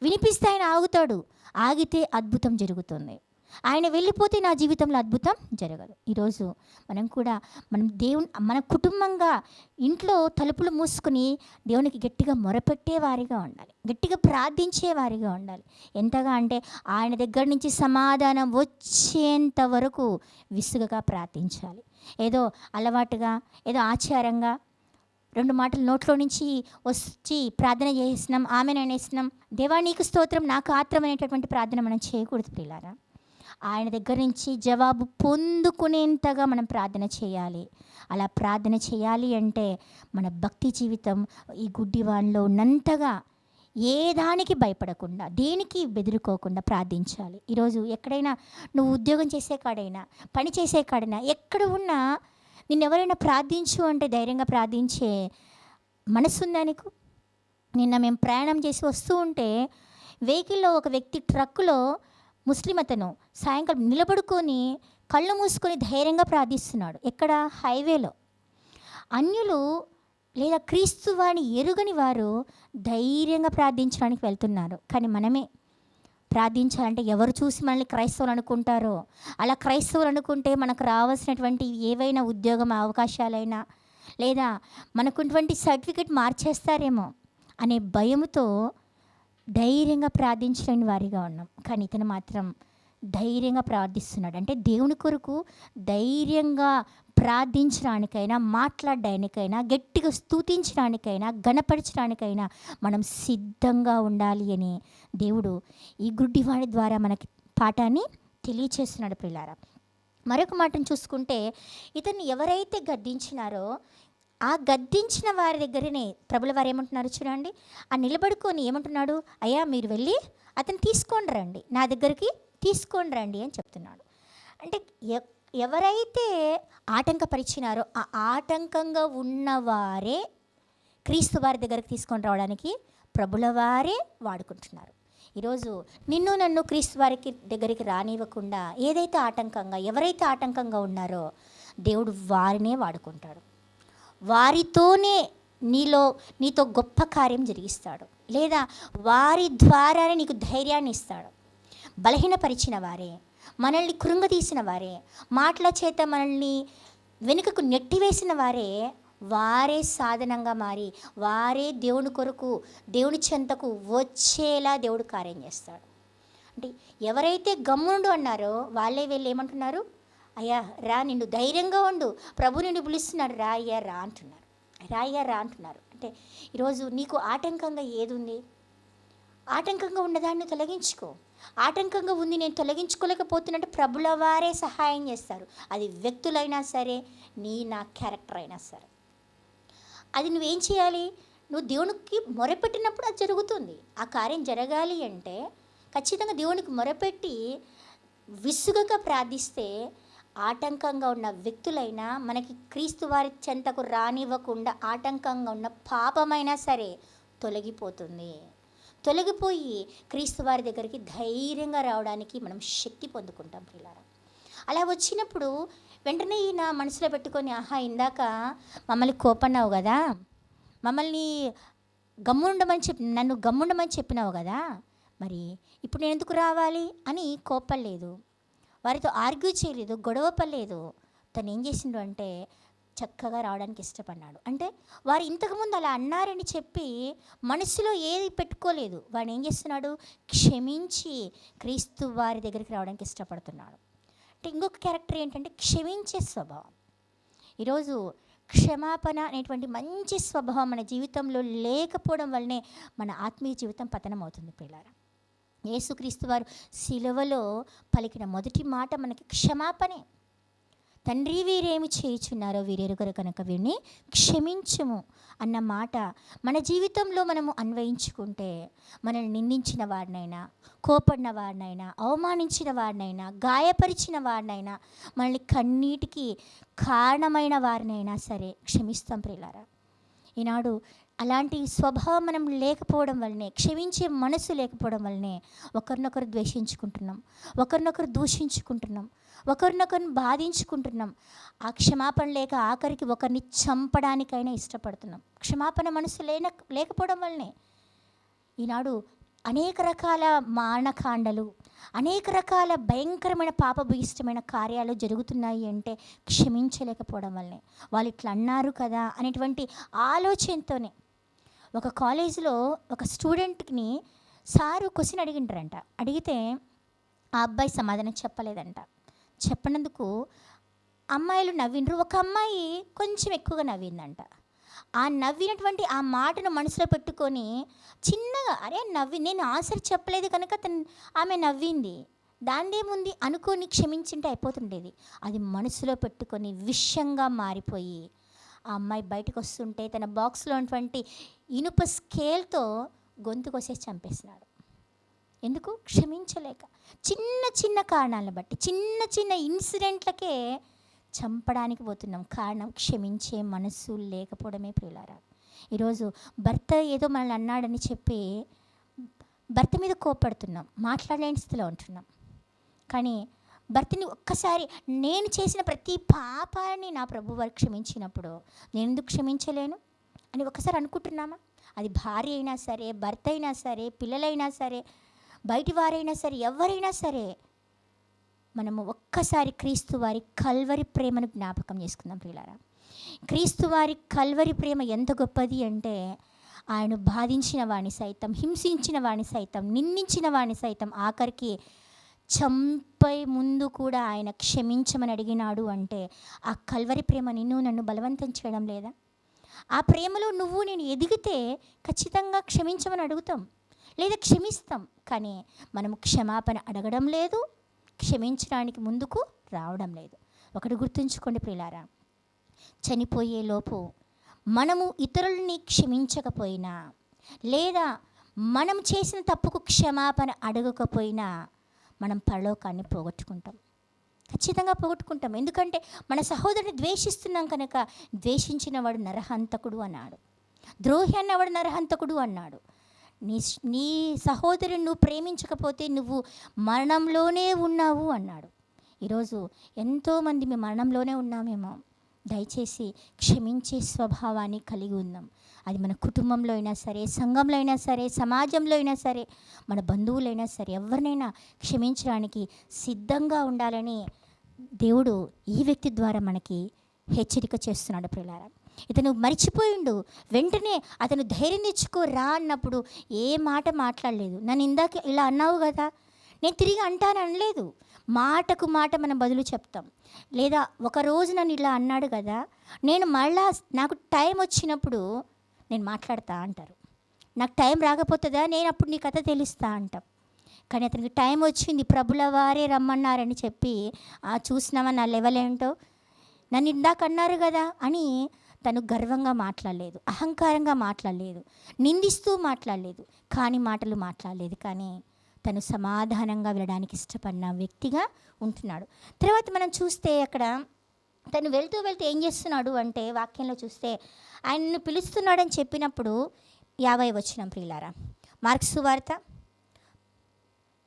వినిపిస్తే ఆయన ఆగుతాడు. ఆగితే అద్భుతం జరుగుతుంది. ఆయన వెళ్ళిపోతే నా జీవితంలో అద్భుతం జరగదు. ఈరోజు మనం మన కుటుంబంగా ఇంట్లో తలుపులు మూసుకుని దేవునికి గట్టిగా మొరపెట్టేవారిగా ఉండాలి, గట్టిగా ప్రార్థించేవారిగా ఉండాలి. ఎంతగా అంటే ఆయన దగ్గర నుంచి సమాధానం వచ్చేంత వరకు విసుగగా ప్రార్థించాలి. ఏదో అలవాటుగా, ఏదో ఆచారంగా 2 మాటలు నోట్లో నుంచి వచ్చి ప్రార్థన చేస్తున్నాం, ఆమెను అనేస్తున్నాం, దేవా నీకు స్తోత్రం, నాకు ఆత్రం అనేటటువంటి ప్రార్థన మనం చేయకూడదు ప్రియులారా. ఆయన దగ్గర నుంచి జవాబు పొందుకునేంతగా మనం ప్రార్థన చేయాలి. అలా ప్రార్థన చేయాలి అంటే మన భక్తి జీవితం ఈ గుడ్డివాణిలో ఉన్నంతగా ఏ దానికి భయపడకుండా, దేనికి బెదిరుకోకుండా ప్రార్థించాలి. ఈరోజు ఎక్కడైనా నువ్వు ఉద్యోగం చేసే కాడైనా, పని చేసే కాడైనా, ఎక్కడ ఉన్నా నిన్నెవరైనా ప్రార్థించు అంటే ధైర్యంగా ప్రార్థించే మనసుందా నీకు? నిన్న మేము ప్రయాణం చేసి వస్తూ ఉంటే వెహికల్లో ఒక వ్యక్తి ట్రక్కులో ముస్లిం అతను సాయంకాలం నిలబడుకొని కళ్ళు మూసుకొని ధైర్యంగా ప్రార్థిస్తున్నాడు. ఎక్కడ? హైవేలో. అన్యులు లేదా క్రీస్తు వారిని ఎరుగని వారు ధైర్యంగా ప్రార్థించడానికి వెళ్తున్నారు. కానీ మనమే ప్రార్థించాలంటే ఎవరు చూసి మనల్ని క్రైస్తవులు అనుకుంటారో, అలా క్రైస్తవులు అనుకుంటే మనకు రావాల్సినటువంటి ఏవైనా ఉద్యోగం అవకాశాలైనా లేదా మనకున్నటువంటి సర్టిఫికెట్ మార్చేస్తారేమో అనే భయముతో ధైర్యంగా ప్రార్థించలేని వారిగా ఉన్నాం. కానీ ఇతను మాత్రం ధైర్యంగా ప్రార్థిస్తున్నాడు. అంటే దేవుని కొరకు ధైర్యంగా ప్రార్థించడానికైనా, మాట్లాడడానికైనా, గట్టిగా స్తుతించడానికైనా, గణపరచడానికైనా మనం సిద్ధంగా ఉండాలి అని దేవుడు ఈ గుడ్డివాడి ద్వారా మనకి పాఠాన్ని తెలియచేస్తున్నాడు ప్రియులారా. మరొక మాటను చూసుకుంటే, ఇతన్ని ఎవరైతే గద్దించినారో ఆ గద్దించిన వారి దగ్గరనే ప్రభుల వారు ఏమంటున్నారు చూడండి, ఆ నిలబడుకొని ఏమంటున్నాడు, అయ్యా మీరు వెళ్ళి అతను తీసుకొని రండి, నా దగ్గరికి తీసుకొని రండి అని చెప్తున్నాడు. అంటే ఎవరైతే ఆటంకపరిచినారో ఆ ఆటంకంగా ఉన్నవారే క్రీస్తు వారి దగ్గరికి తీసుకొని రావడానికి ప్రభుల వారే వాడుకుంటున్నారు. ఈరోజు నిన్ను నన్ను క్రీస్తు వారికి దగ్గరికి రానివ్వకుండా ఏదైతే ఆటంకంగా, ఎవరైతే ఆటంకంగా ఉన్నారో దేవుడు వారినే వాడుకుంటాడు. వారితోనే నీతో గొప్ప కార్యం జరిగిస్తాడు, లేదా వారి ద్వారానే నీకు ధైర్యాన్ని ఇస్తాడు. బలహీనపరిచిన వారే, మనల్ని కృంగతీసిన వారే, మాటల చేత మనల్ని వెనుకకు నెట్టివేసిన వారే సాధనంగా మారి వారే దేవుని కొరకు, దేవుని చెంతకు వచ్చేలా దేవుడు కార్యం చేస్తాడు. అంటే ఎవరైతే గమ్మునుండు అన్నారో వాళ్ళే వెళ్ళి ఏమంటున్నారు, అయ్యా రా, నిన్ను ధైర్యంగా ఉండు, ప్రభు నిన్ను పిలుస్తున్నాడు, రా అయ్యా రా అంటున్నారు, రా అయ్యా రా అంటున్నారు. అంటే ఈరోజు నీకు ఆటంకంగా ఏది ఉంది? ఆటంకంగా ఉన్నదాన్ని తొలగించుకో. ఆటంకంగా ఉంది, నేను తొలగించుకోలేకపోతున్నట్టు ప్రభుల వారే సహాయం చేస్తారు. అది వ్యక్తులైనా సరే, నా క్యారెక్టర్ అయినా సరే. అది నువ్వేం చేయాలి? నువ్వు దేవునికి మొరపెట్టినప్పుడు అది జరుగుతుంది. ఆ కార్యం జరగాలి అంటే ఖచ్చితంగా దేవునికి మొరపెట్టి విసుగక ప్రార్థిస్తే ఆటంకంగా ఉన్న వ్యక్తులైనా, మనకి క్రీస్తు వారి చెంతకు రానివ్వకుండా ఆటంకంగా ఉన్న పాపమైనా సరే తొలగిపోతుంది. తొలగిపోయి క్రీస్తు వారి దగ్గరికి ధైర్యంగా రావడానికి మనం శక్తి పొందుకుంటాం పిల్లారా. అలా వచ్చినప్పుడు వెంటనే ఈయన మనసులో పెట్టుకొని, ఆహా ఇందాక మమ్మల్ని కోపన్నావు కదా, మమ్మల్ని నన్ను గమ్ముండమని చెప్పినావు కదా, మరి ఇప్పుడు నేను ఎందుకు రావాలి అని కోపలేదు, వారితో ఆర్గ్యూ చేయలేదు, గొడవ పడలేదు. తను ఏం చేసిండు అంటే చక్కగా రావడానికి ఇష్టపడ్డాడు. అంటే వారు ఇంతకుముందు అలా అన్నారని చెప్పి మనసులో ఏది పెట్టుకోలేదు. వాడు ఏం చేస్తున్నాడు, క్షమించి క్రీస్తు వారి దగ్గరికి రావడానికి ఇష్టపడుతున్నాడు. అంటే ఇంకొక క్యారెక్టర్ ఏంటంటే క్షమించే స్వభావం. ఈరోజు క్షమాపణ అనేటువంటి మంచి స్వభావం మన జీవితంలో లేకపోవడం వల్లనే మన ఆత్మీయ జీవితం పతనం అవుతుంది పిల్లారా. యేసుక్రీస్తు వారు శిలువలో పలికిన మొదటి మాట మనకి క్షమాపణే. తండ్రి వీరేమి చేయుచున్నారో వీరెరుగరు కనుక వీరిని క్షమించుము అన్న మాట మన జీవితంలో మనము అన్వయించుకుంటే, మనల్ని నిందించిన వాడినైనా, కోపడిన వాడినైనా, అవమానించిన వాడినైనా, గాయపరిచిన వాడినైనా, మనల్ని కన్నీటికి కారణమైన వారినైనా సరే క్షమిస్తాం ప్రియులారా. ఈనాడు అలాంటి స్వభావం మనం లేకపోవడం వల్లనే, క్షమించే మనసు లేకపోవడం వల్లనే ఒకరినొకరు ద్వేషించుకుంటున్నాం, ఒకరినొకరు దూషించుకుంటున్నాం, ఒకరినొకరిని బాధించుకుంటున్నాం. ఆ క్షమాపణ లేక ఆఖరికి ఒకరిని చంపడానికైనా ఇష్టపడుతున్నాం. క్షమాపణ మనసు లేకపోవడం వల్లనే ఈనాడు అనేక రకాల మారణకాండలు, అనేక రకాల భయంకరమైన పాపభూయిష్టమైన కార్యాలు జరుగుతున్నాయి అంటే క్షమించలేకపోవడం వల్లనే. వాళ్ళు ఇట్లా అన్నారు కదా అనేటువంటి ఆలోచనతోనే. ఒక కాలేజీలో ఒక స్టూడెంట్ని సారు క్వశ్చన్ అడిగింటారంట. అడిగితే ఆ అబ్బాయి సమాధానం చెప్పలేదంట. చెప్పనందుకు అమ్మాయిలు నవ్విండ్రు. ఒక అమ్మాయి కొంచెం ఎక్కువగా నవ్విందంట. ఆ నవ్వినటువంటి ఆ మాటను మనసులో పెట్టుకొని చిన్నగా, అరే నేను ఆన్సర్ చెప్పలేదు కనుక ఆమె నవ్వింది, దాందేముంది అనుకొని క్షమించింటే అయిపోతుండేది. అది మనసులో పెట్టుకొని విషంగా మారిపోయి ఆ అమ్మాయి బయటకు వస్తుంటే తన బాక్స్లో ఉన్నటువంటి ఇనుప స్కేల్తో గొంతు కోసేసి చంపేసినాడు. ఎందుకు? క్షమించలేక. చిన్న చిన్న కారణాలను బట్టి, చిన్న చిన్న ఇన్సిడెంట్లకే చంపడానికి పోతున్నాం. కారణం క్షమించే మనసు లేకపోవడమే ప్రియులారా. ఈరోజు భర్త ఏదో మనల్ని అన్నాడని చెప్పి భర్త మీద కోపడుతున్నాం, మాట్లాడలేని స్థితిలో ఉంటున్నాం. కానీ భర్తని ఒక్కసారి, నేను చేసిన ప్రతి పాపాన్ని నా ప్రభు వారు క్షమించినప్పుడు నేను ఎందుకు క్షమించలేను అని ఒకసారి అనుకుంటున్నామా? అది భార్య అయినా సరే, భర్త అయినా సరే, పిల్లలైనా సరే, బయటి వారైనా సరే, ఎవరైనా సరే, మనము ఒక్కసారి క్రీస్తు వారి కల్వరి ప్రేమను జ్ఞాపకం చేసుకుందాం ప్రియులారా. క్రీస్తు వారి కల్వరి ప్రేమ ఎంత గొప్పది అంటే, ఆయన బాధించిన వాడిని సైతం, హింసించిన వాడిని సైతం, నిందించిన వాడిని సైతం, ఆఖరికి చంపే ముందు కూడా ఆయన క్షమించమని అడిగినాడు అంటే ఆ కల్వరి ప్రేమ నిన్ను నన్ను బలవంతం చేయడం లేదా? ఆ ప్రేమలో నువ్వు నేను ఎదిగితే ఖచ్చితంగా క్షమించమని అడుగుతాం, లేదా క్షమిస్తాం. కానీ మనము క్షమాపణ అడగడం లేదు, క్షమించడానికి ముందుకు రావడం లేదు. ఒకటి గుర్తుంచుకోండి ప్రియులారా, చనిపోయే లోపు మనము ఇతరులని క్షమించకపోయినా, లేదా మనం చేసిన తప్పుకు క్షమాపణ అడగకపోయినా మనం పరలోకాన్ని పోగొట్టుకుంటాం, ఖచ్చితంగా పోగొట్టుకుంటాం. ఎందుకంటే మన సహోదరుని ద్వేషిస్తున్నాం కనుక. ద్వేషించిన వాడు నరహంతకుడు అన్నాడు, ద్రోహి అన్నవాడు నరహంతకుడు అన్నాడు. నీ సహోదరుని నువ్వు ప్రేమించకపోతే నువ్వు మరణంలోనే ఉన్నావు అన్నాడు. ఈరోజు ఎంతోమంది మేము మరణంలోనే ఉన్నామేమో. దయచేసి క్షమించే స్వభావాన్ని కలిగి ఉందాం. అది మన కుటుంబంలో అయినా సరే, సంఘంలో అయినా సరే, సమాజంలో అయినా సరే, మన బంధువులైనా సరే, ఎవరినైనా క్షమించడానికి సిద్ధంగా ఉండాలని దేవుడు ఈ వ్యక్తి ద్వారా మనకి హెచ్చరిక చేస్తున్నాడు ప్రియులారా. ఇతను మర్చిపోయిండు. వెంటనే అతను ధైర్యం తెచ్చుకో రా అన్నప్పుడు ఏ మాట మాట్లాడలేదు. నన్ను ఇందాక ఇలా అన్నావు కదా, నేను తిరిగి అంటాను అనలేదు. మాటకు మాట మనం బదులు చెప్తాం. లేదా ఒకరోజు నన్ను ఇలా అన్నాడు కదా, నేను మళ్ళా నాకు టైం వచ్చినప్పుడు నేను మాట్లాడతా అంటారు. నాకు టైం రాకపోతుందా, నేను అప్పుడు నీ కథ తెలుస్తా అంటాం. కానీ అతనికి టైం వచ్చింది, ప్రభుల వారే రమ్మన్నారని చెప్పి చూసినామా నా లెవెల్ ఏంటో, నన్ను ఇందాక అన్నారు కదా అని తను గర్వంగా మాట్లాడలేదు, అహంకారంగా మాట్లాడలేదు, నిందిస్తూ మాట్లాడలేదు, కాని మాటలు మాట్లాడలేదు. కానీ తను సమాధానంగా వెళ్ళడానికి ఇష్టపడిన వ్యక్తిగా ఉంటున్నాడు. తర్వాత మనం చూస్తే అక్కడ తను వెళ్తూ ఏం చేస్తున్నాడు అంటే, వాక్యంలో చూస్తే ఆయనను పిలుస్తున్నాడని చెప్పినప్పుడు 50 వచనం ప్రియులారా, మార్కు సువార్త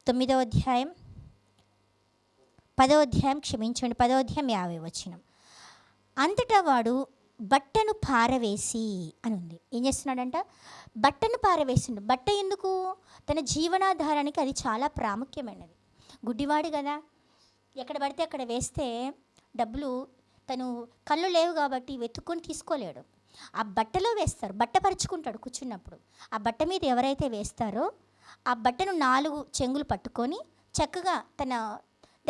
9వ అధ్యాయం 10వ అధ్యాయం 50 వచనం. అంతటా వాడు బట్టను పారవేసి అని ఉంది. ఏం చేస్తున్నాడంట? బట్టను పారవేసిండు. బట్ట ఎందుకు? తన జీవనాధారానికి అది చాలా ప్రాముఖ్యమైనది. గుడ్డివాడు కదా, ఎక్కడ పడితే అక్కడ వేస్తే డబ్బులు, తను కళ్ళు లేవు కాబట్టి వెతుక్కొని తీసుకోలేడు. ఆ బట్టలో వేస్తారు, బట్ట పరుచుకుంటాడు కూర్చున్నప్పుడు. ఆ బట్ట మీద ఎవరైతే వేస్తారో ఆ బట్టను 4 చెంగులు పట్టుకొని చక్కగా తన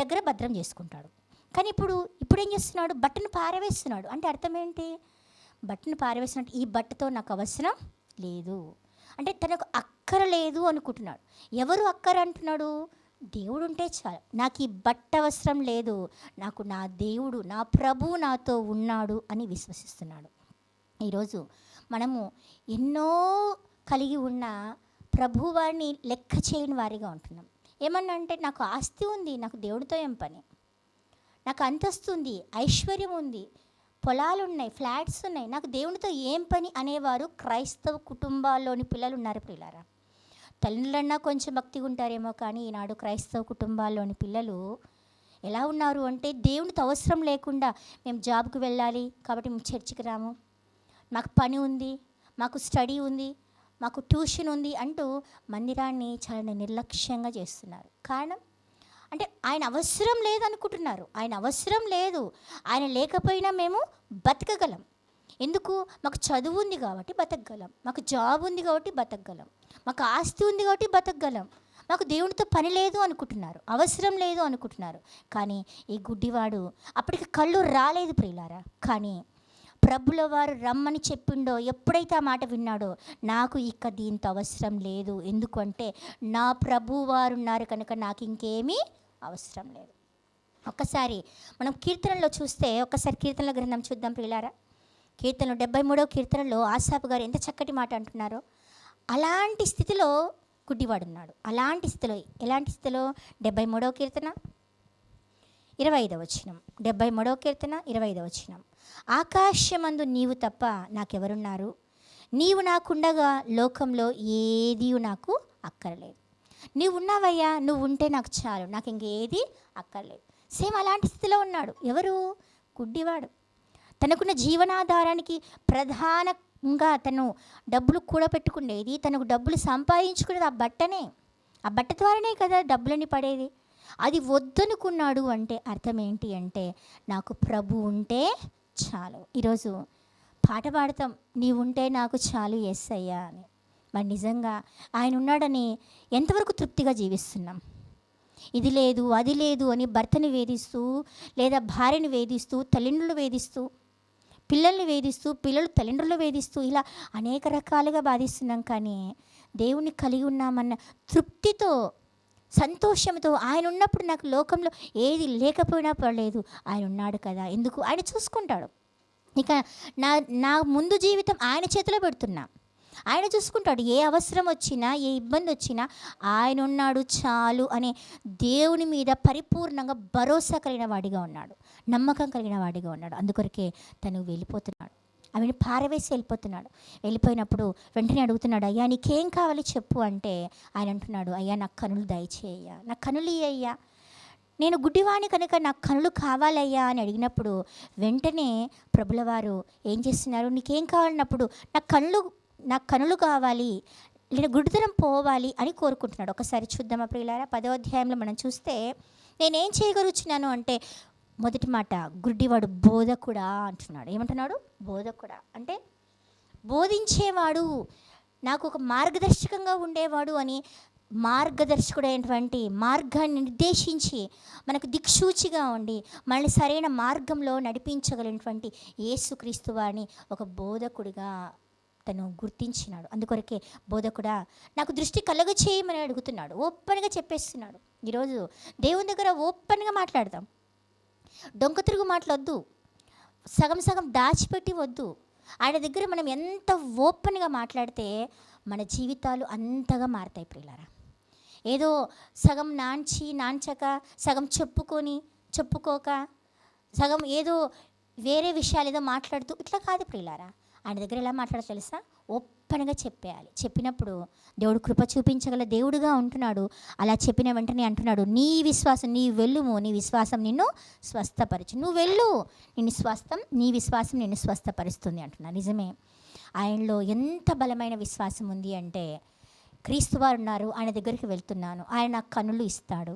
దగ్గర భద్రం చేసుకుంటాడు. కానీ ఇప్పుడు ఏం చేస్తున్నాడు? బట్టను పారవేస్తున్నాడు. అంటే అర్థం ఏంటి? బట్టను పారవేసినట్టు ఈ బట్టతో నాకు అవసరం లేదు అంటే తనకు అక్కర లేదు అనుకుంటున్నాడు. ఎవరు అక్కర అంటున్నాడు? దేవుడు ఉంటే చాలు, నాకు ఈ బట్ట అవసరం లేదు, నాకు నా దేవుడు, నా ప్రభువు నాతో ఉన్నాడు అని విశ్వసిస్తున్నాడు. ఈరోజు మనము ఎన్నో కలిగి ఉన్న ప్రభువారిని లెక్క చేయని వారిగా ఉంటున్నాం. ఏమన్నా అంటే నాకు ఆస్తి ఉంది, నాకు దేవుడితో ఏం పని, నాకు అంతస్తు ఉంది, ఐశ్వర్యం ఉంది, పొలాలు ఉన్నాయి, ఫ్లాట్స్ ఉన్నాయి, నాకు దేవునితో ఏం పని అనేవారు క్రైస్తవ కుటుంబాల్లోని పిల్లలు ఉన్నారు ప్రియులారా. తల్లిదండ్రులన్నా కొంచెం భక్తిగా ఉంటారేమో, కానీ ఈనాడు క్రైస్తవ కుటుంబాల్లోని పిల్లలు ఎలా ఉన్నారు అంటే, దేవునితో అవసరం లేకుండా మేము జాబ్కి వెళ్ళాలి కాబట్టి మేము చర్చికి రాము, మాకు పని ఉంది, మాకు స్టడీ ఉంది, మాకు ట్యూషన్ ఉంది అంటూ మందిరాన్ని చాలా నిర్లక్ష్యంగా చేస్తున్నారు. కారణం అంటే ఆయన అవసరం లేదనుకుంటున్నారు. ఆయన అవసరం లేదు, ఆయన లేకపోయినా మేము బతకగలం. ఎందుకు? మాకు చదువు ఉంది కాబట్టి బతకగలం, మాకు జాబ్ ఉంది కాబట్టి బతకగలం, మాకు ఆస్తి ఉంది కాబట్టి బతకగలం, మాకు దేవునితో పని లేదు అనుకుంటున్నారు, అవసరం లేదు అనుకుంటున్నారు. కానీ ఈ గుడ్డివాడు అప్పటికి కళ్ళు రాలేదు ప్రియులారా. కానీ ప్రభుల వారు రమ్మని చెప్పిండో, ఎప్పుడైతే ఆ మాట విన్నాడో, నాకు ఇక దీంతో అవసరం లేదు, ఎందుకంటే నా ప్రభు వారు ఉన్నారు కనుక నాకు ఇంకేమీ అవసరం లేదు. ఒక్కసారి మనం కీర్తనలో చూస్తే, ఒక్కసారి కీర్తనల గ్రంథం చూద్దాం ప్రియులారా. కీర్తనలు 73వ కీర్తనలో ఆసాపు గారు ఎంత చక్కటి మాట అంటున్నారో. అలాంటి స్థితిలో గుడ్డివాడున్నాడు. అలాంటి స్థితిలో, ఎలాంటి స్థితిలో? 73వ కీర్తన 25వ వచనం. 73వ కీర్తన 25వ వచనం. ఆకాశమందు నీవు తప్ప నాకెవరున్నారు, నీవు నాకుండగా లోకంలో ఏది నాకు అక్కర్లేదు. నీవు ఉన్నావయ్యా, నువ్వు ఉంటే నాకు చాలు, నాకు ఇంకేది అక్కర్లేదు. సేమ్ అలాంటి స్థితిలో ఉన్నాడు. ఎవరు? గుడ్డివాడు. తనకున్న జీవనాధారానికి ప్రధానంగా తను డబ్బులు కూడబెట్టుకునేది, తనకు డబ్బులు సంపాదించుకునేది ఆ బట్టనే. ఆ బట్ట ద్వారానే కదా డబ్బులని పడేది. అది వద్దనుకున్నాడు అంటే అర్థం ఏంటి అంటే, నాకు ప్రభు ఉంటే చాలు. ఈరోజు పాట పాడతాం, నీవుంటే నాకు చాలు యేసయ్యా అని. మరి నిజంగా ఆయన ఉన్నాడని ఎంతవరకు తృప్తిగా జీవిస్తున్నాం? ఇది లేదు అది లేదు అని భర్తని వేధిస్తూ, లేదా భార్యని వేధిస్తూ, తల్లిదండ్రులు వేధిస్తూ, పిల్లల్ని వేధిస్తూ, పిల్లలు తల్లిదండ్రులు వేధిస్తూ, ఇలా అనేక రకాలుగా బాధిస్తున్నాం. కానీ దేవుణ్ణి కలిగి ఉన్నామన్న తృప్తితో, సంతోషంతో, ఆయన ఉన్నప్పుడు నాకు లోకంలో ఏది లేకపోయినా పర్లేదు, ఆయన ఉన్నాడు కదా, ఎందుకు, ఆయన చూసుకుంటాడు. ఇక నా నా ముందు జీవితం ఆయన చేతిలో పెడుతున్నా, ఆయన చూసుకుంటాడు. ఏ అవసరం వచ్చినా, ఏ ఇబ్బంది వచ్చినా ఆయన ఉన్నాడు చాలు అనే దేవుని మీద పరిపూర్ణంగా భరోసా కలిగిన వాడిగా ఉన్నాడు, నమ్మకం కలిగిన వాడిగా ఉన్నాడు. అందుకొరకే తను వెళ్ళిపోతున్నాడు, ఆమెను పారవేసి వెళ్ళిపోతున్నాడు. వెళ్ళిపోయినప్పుడు వెంటనే అడుగుతున్నాడు, అయ్యా నీకేం కావాలి చెప్పు అంటే ఆయన అంటున్నాడు, అయ్యా నాకు కనులు దయచేయ్యా, నాకు కనులు ఇయ్యయ్యా, నేను గుడ్డివాణి కనుక నాకు కనులు కావాలయ్యా అని అడిగినప్పుడు వెంటనే ప్రభుల వారు ఏం చేస్తున్నారు, నీకేం కావాలన్నప్పుడు నాకు కనులు కావాలి, లేదా గుడ్డితనం పోవాలి అని కోరుకుంటున్నాడు. ఒకసారి చూద్దామా ప్రియులారా, 10వ అధ్యాయంలో మనం చూస్తే నేనేం చేయగలుగుతున్నాను అంటే మొదటి మాట, గుడ్డివాడు బోధకుడా అంటున్నాడు. ఏమంటున్నాడు? బోధకుడా అంటే బోధించేవాడు, నాకు ఒక మార్గదర్శకంగా ఉండేవాడు అని, మార్గదర్శకుడైనటువంటి మార్గాన్ని నిర్దేశించి మనకు దిక్సూచిగా ఉండి మనల్ని సరైన మార్గంలో నడిపించగలిగినటువంటి యేసుక్రీస్తు వారిని ఒక బోధకుడిగా తను గుర్తించినాడు. అందుకొరకే బోధకుడా నాకు దృష్టి కలుగ చేయమని అడుగుతున్నాడు. ఓపెన్గా చెప్పేస్తున్నాడు. ఈరోజు దేవుని దగ్గర ఓపెన్గా మాట్లాడదాం. డొంక తిరుగు మాటలొద్దు, సగం సగం దాచిపెట్టి వద్దు. ఆయన దగ్గర మనం ఎంత ఓపెన్గా మాట్లాడితే మన జీవితాలు అంతగా మారుతాయి ప్రియులారా. ఏదో సగం నాంచక, సగం చెప్పుకోక, సగం ఏదో వేరే విషయాలు ఏదో మాట్లాడుతూ ఇట్లా కాదు ప్రియులారా. ఆయన దగ్గర ఎలా మాట్లాడాలో తెలుసా? ఓపెన్గా చెప్పేయాలి. చెప్పినప్పుడు దేవుడు కృప చూపించగల దేవుడుగా ఉంటున్నాడు. అలా చెప్పిన వెంటనే అంటున్నాడు, నీ విశ్వాసం, నీ వెళ్ళుము, నీ విశ్వాసం నిన్ను స్వస్థపరచు, నువ్వు వెళ్ళు, నీ విశ్వాసం నిన్ను స్వస్థపరుస్తుంది అంటున్నాడు. నిజమే, ఆయనలో ఎంత బలమైన విశ్వాసం ఉంది అంటే, క్రీస్తు వారు ఉన్నారు, ఆయన దగ్గరికి వెళ్తున్నాను, ఆయన నాకు కనులు ఇస్తాడు,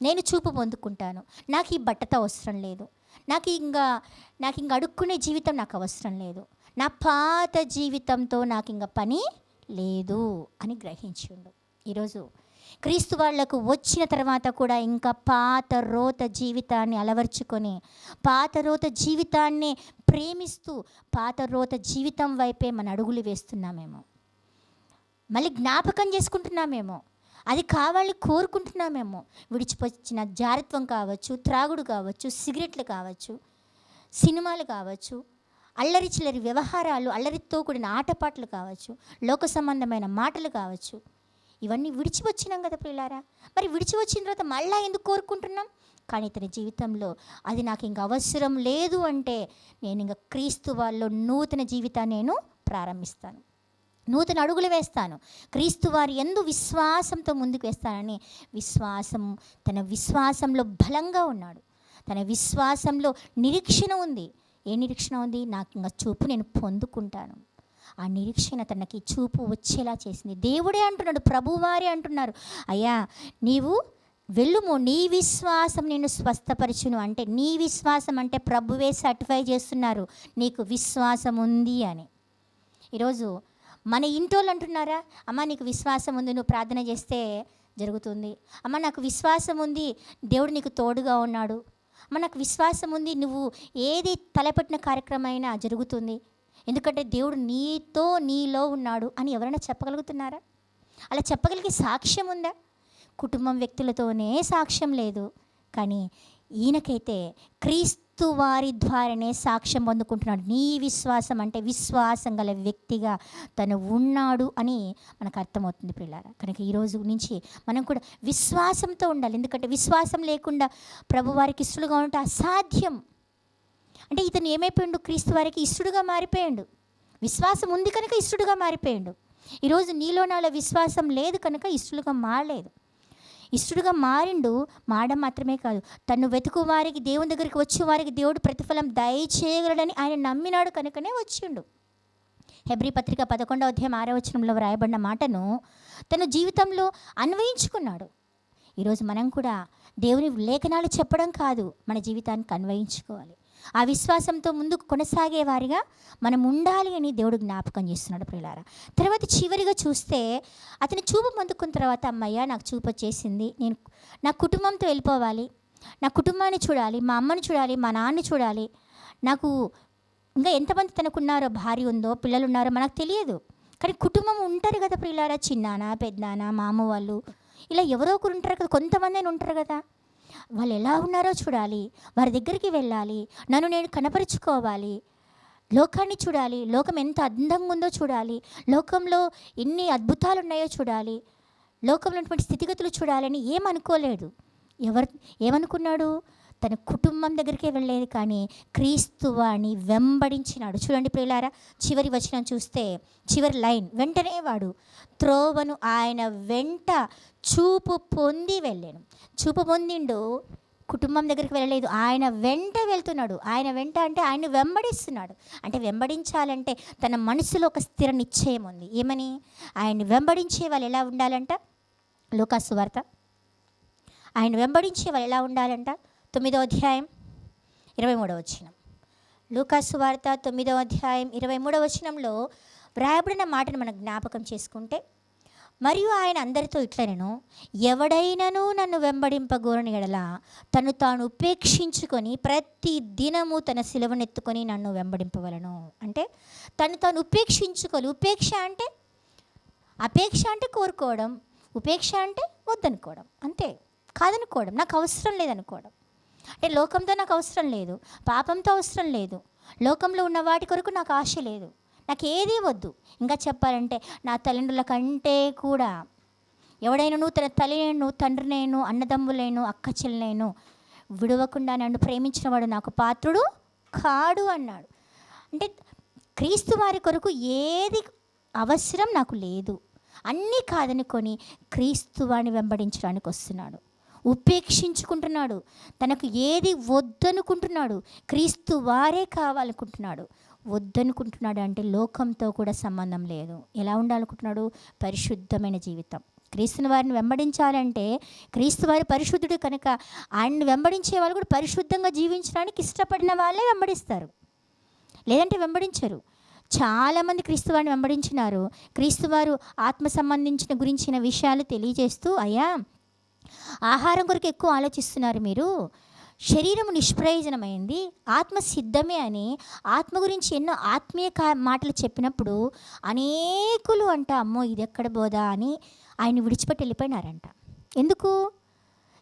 నేను చూపు పొందుకుంటాను, నాకు ఈ బట్టతో అవసరం లేదు, నాకు ఇంకా అడుక్కునే జీవితం నాకు అవసరం లేదు, నా పాత జీవితంతో నాకు ఇంకా పని లేదు అని గ్రహించిండు. ఈరోజు క్రీస్తు వాళ్లకు వచ్చిన తర్వాత కూడా ఇంకా పాత రోత జీవితాన్ని అలవర్చుకొని, పాత రోత జీవితాన్ని ప్రేమిస్తూ, పాత రోత జీవితం వైపే మన అడుగులు వేస్తున్నామేమో, మళ్ళీ జ్ఞాపకం చేసుకుంటున్నామేమో, అది కావాలని కోరుకుంటున్నామేమో. విడిచిపోచిన జారత్వం కావచ్చు, త్రాగుడు కావచ్చు, సిగరెట్లు కావచ్చు, సినిమాలు కావచ్చు, అల్లరి చిల్లరి వ్యవహారాలు, అల్లరితో కూడిన ఆటపాటలు కావచ్చు, లోక సంబంధమైన మాటలు కావచ్చు, ఇవన్నీ విడిచి వచ్చినాం కదా ప్రియులారా. మరి విడిచి వచ్చిన తర్వాత మళ్ళీ ఎందుకు కోరుకుంటున్నాం? కానీ తన జీవితంలో అది నాకు ఇంక అవసరం లేదు అంటే నేను ఇంకా క్రీస్తు వాళ్ళలో నూతన జీవితాన్ని నేను ప్రారంభిస్తాను, నూతన అడుగులు వేస్తాను, క్రీస్తు వారి యందు విశ్వాసంతో ముందుకు వేస్తానని తన విశ్వాసంలో బలంగా ఉన్నాడు. తన విశ్వాసంలో నిరీక్షణ ఉంది. ఏ నిరీక్షణ ఉంది? నాకు ఇంకా చూపు నేను పొందుకుంటాను. ఆ నిరీక్షణ తనకి చూపు వచ్చేలా చేసింది. దేవుడే అంటున్నాడు, ప్రభువారే అంటున్నారు, అయ్యా నీవు వెళ్ళుము, నీ విశ్వాసం నేను స్వస్థపరచును అంటే, నీ విశ్వాసం అంటే ప్రభువే సర్టిఫై చేస్తున్నారు నీకు విశ్వాసం ఉంది అని. ఈరోజు మన ఇంటోళ్ళు అంటున్నారా, అమ్మ నీకు విశ్వాసం ఉంది, నువ్వు ప్రార్థన చేస్తే జరుగుతుంది, అమ్మ నాకు విశ్వాసం ఉంది, దేవుడు నీకు తోడుగా ఉన్నాడు, అమ్మ నాకు విశ్వాసం ఉంది, నువ్వు ఏది తలపెట్టిన కార్యక్రమం అయినా జరుగుతుంది, ఎందుకంటే దేవుడు నీలో ఉన్నాడు అని ఎవరైనా చెప్పగలుగుతున్నారా? అలా చెప్పగలిగే సాక్ష్యం ఉందా? కుటుంబం వ్యక్తులతోనే సాక్ష్యం లేదు. కానీ ఈయనకైతే క్రీస్తు వారి ద్వారానే సాక్ష్యం పొందుకుంటున్నాడు. నీ విశ్వాసం అంటే విశ్వాసం గల వ్యక్తిగా తను ఉన్నాడు అని మనకు అర్థమవుతుంది ప్రియులారా. కనుక ఈరోజు నుంచి మనం కూడా విశ్వాసంతో ఉండాలి. ఎందుకంటే విశ్వాసం లేకుండా ప్రభువారికి ఇష్టలుగా ఉంటే అసాధ్యం. అంటే ఇతను ఏమైపోయాడు? క్రీస్తు వారికి ఇష్టడుగా మారిపోయాడు. విశ్వాసం ఉంది కనుక ఇష్టడుగా మారిపోయాడు. ఈరోజు నీలో నాలో విశ్వాసం లేదు కనుక ఇష్టలుగా మారలేదు. ఇష్టడుగా మారడం మాత్రమే కాదు, తను వెతుకు వారికి, దేవుని దగ్గరికి వచ్చే వారికి దేవుడు ప్రతిఫలం దయచేయగలడని ఆయన నమ్మినాడు కనుకనే వచ్చిండు. హెబ్రీ పత్రిక 11వ అధ్యాయం 6వ వచనంలో వ్రాయబడిన మాటను తన జీవితంలో అన్వయించుకున్నాడు. ఈరోజు మనం కూడా దేవుని లేఖనాలు చెప్పడం కాదు, మన జీవితానికి అన్వయించుకోవాలి. ఆ విశ్వాసంతో ముందుకు కొనసాగే వారిగా మనం ఉండాలి అని దేవుడు జ్ఞాపకం చేస్తున్నాడు ప్రియులారా. తర్వాత చివరిగా చూస్తే అతని చూపు పొందుకున్న తర్వాత, అమ్మయ్య నాకు చూపు వచ్చేసింది, నేను నా కుటుంబంతో వెళ్ళిపోవాలి, నా కుటుంబాన్ని చూడాలి, మా అమ్మని చూడాలి, మా నాన్నని చూడాలి, నాకు ఇంకా ఎంతమంది తనకున్నారో, భార్య ఉందో, పిల్లలు ఉన్నారో మనకు తెలియదు, కానీ కుటుంబం ఉంటారు కదా ప్రియులారా, చిన్నాన్న, పెద్దనాన్న, మామ వాళ్ళు, ఇలా ఎవరో ఒకరు ఉంటారు కదా, కొంతమంది ఉంటారు కదా, వాళ్ళు ఎలా ఉన్నారో చూడాలి, వారి దగ్గరికి వెళ్ళాలి, నన్ను నేను కనపరుచుకోవాలి, లోకాన్ని చూడాలి, లోకం ఎంత అందంగా ఉందో చూడాలి, లోకంలో ఎన్ని అద్భుతాలు ఉన్నాయో చూడాలి, లోకంలో ఉన్నటువంటి స్థితిగతులు చూడాలని ఏమనుకోలేడు. ఏమనుకున్నాడు? తన కుటుంబం దగ్గరికే వెళ్ళేది, కానీ క్రీస్తువాణి వెంబడించినాడు. చూడండి ప్రియులారా, చివరి వచనం చూస్తే చివరి లైన్, వెంటనే వాడు త్రోవను ఆయన వెంట చూపు పొంది వెళ్ళాను. చూపు పొందిండు, కుటుంబం దగ్గరికి వెళ్ళలేదు, ఆయన వెంట వెళ్తున్నాడు. ఆయన వెంట అంటే ఆయన వెంబడిస్తున్నాడు. అంటే వెంబడించాలంటే తన మనసులో ఒక స్థిర నిశ్చయం ఉంది. ఏమని? ఆయన్ని వెంబడించే వాళ్ళు ఎలా ఉండాలంట? లూకా సువార్త, ఆయన వెంబడించే వాళ్ళు ఎలా ఉండాలంట? 9వ అధ్యాయం 23వ వచనం. లూకా సువార్త 9వ అధ్యాయం 23వ వచనంలో వ్రాయబడిన మాటను మనం జ్ఞాపకం చేసుకుంటే, మరియు ఆయన అందరితో ఇట్లనెను, ఎవడైనను నన్ను వెంబడింపగోరని ఎడల తను తాను ఉపేక్షించుకొని ప్రతి దినము తన సిలువనెత్తుకొని నన్ను వెంబడింపవలను. అంటే తను తాను ఉపేక్షించుకోవాలి. అపేక్ష అంటే కోరుకోవడం, ఉపేక్ష అంటే వద్దనుకోవడం, అంతే, కాదనుకోవడం, నాకు అవసరం లేదనుకోవడం. అంటే లోకంతో నాకు అవసరం లేదు, పాపంతో అవసరం లేదు, లోకంలో ఉన్న వాటి కొరకు నాకు ఆశ లేదు, నాకు ఏదీ వద్దు. ఇంకా చెప్పాలంటే నా తల్లిదండ్రుల కంటే కూడా ఎవడైనా తన తల్లినేను, తండ్రినేను, అన్నదమ్ములేను, అక్క చెల్లెనేను విడవకుండా నన్ను ప్రేమించిన వాడు నాకు పాత్రుడు కాడు అన్నాడు. అంటే క్రీస్తు వారి కొరకు ఏది అవసరం నాకు లేదు, అన్నీ కాదనుకొని క్రీస్తు వారిని వెంబడించడానికి వస్తున్నాడు. ఉపేక్షించుకుంటున్నాడు, తనకు ఏది వద్దనుకుంటున్నాడు, క్రీస్తు వారే కావాలనుకుంటున్నాడు. వద్దనుకుంటున్నాడు అంటే లోకంతో కూడా సంబంధం లేదు. ఎలా ఉండాలనుకుంటున్నాడు? పరిశుద్ధమైన జీవితం. క్రీస్తుని వారిని వెంబడించాలంటే క్రీస్తు వారి పరిశుద్ధుడు కనుక ఆయన్ని వెంబడించే వాళ్ళు కూడా పరిశుద్ధంగా జీవించడానికి ఇష్టపడిన వాళ్ళే వెంబడిస్తారు, లేదంటే వెంబడించరు. చాలామంది క్రీస్తు వారిని వెంబడించినారు. క్రీస్తు వారు ఆత్మ సంబంధించిన గురించిన విషయాలు తెలియజేస్తూ, అయ్యా ఆహారం కొరకు ఎక్కువ ఆలోచిస్తున్నారు మీరు, శరీరం నిష్ప్రయోజనమైంది, ఆత్మ సిద్ధమే అని ఆత్మ గురించి ఎన్నో ఆత్మీయ మాటలు చెప్పినప్పుడు అనేకులు అంట, అమ్మో ఇది ఎక్కడ బోదా అని ఆయన విడిచిపెట్టి వెళ్ళిపోయినారంట. ఎందుకు?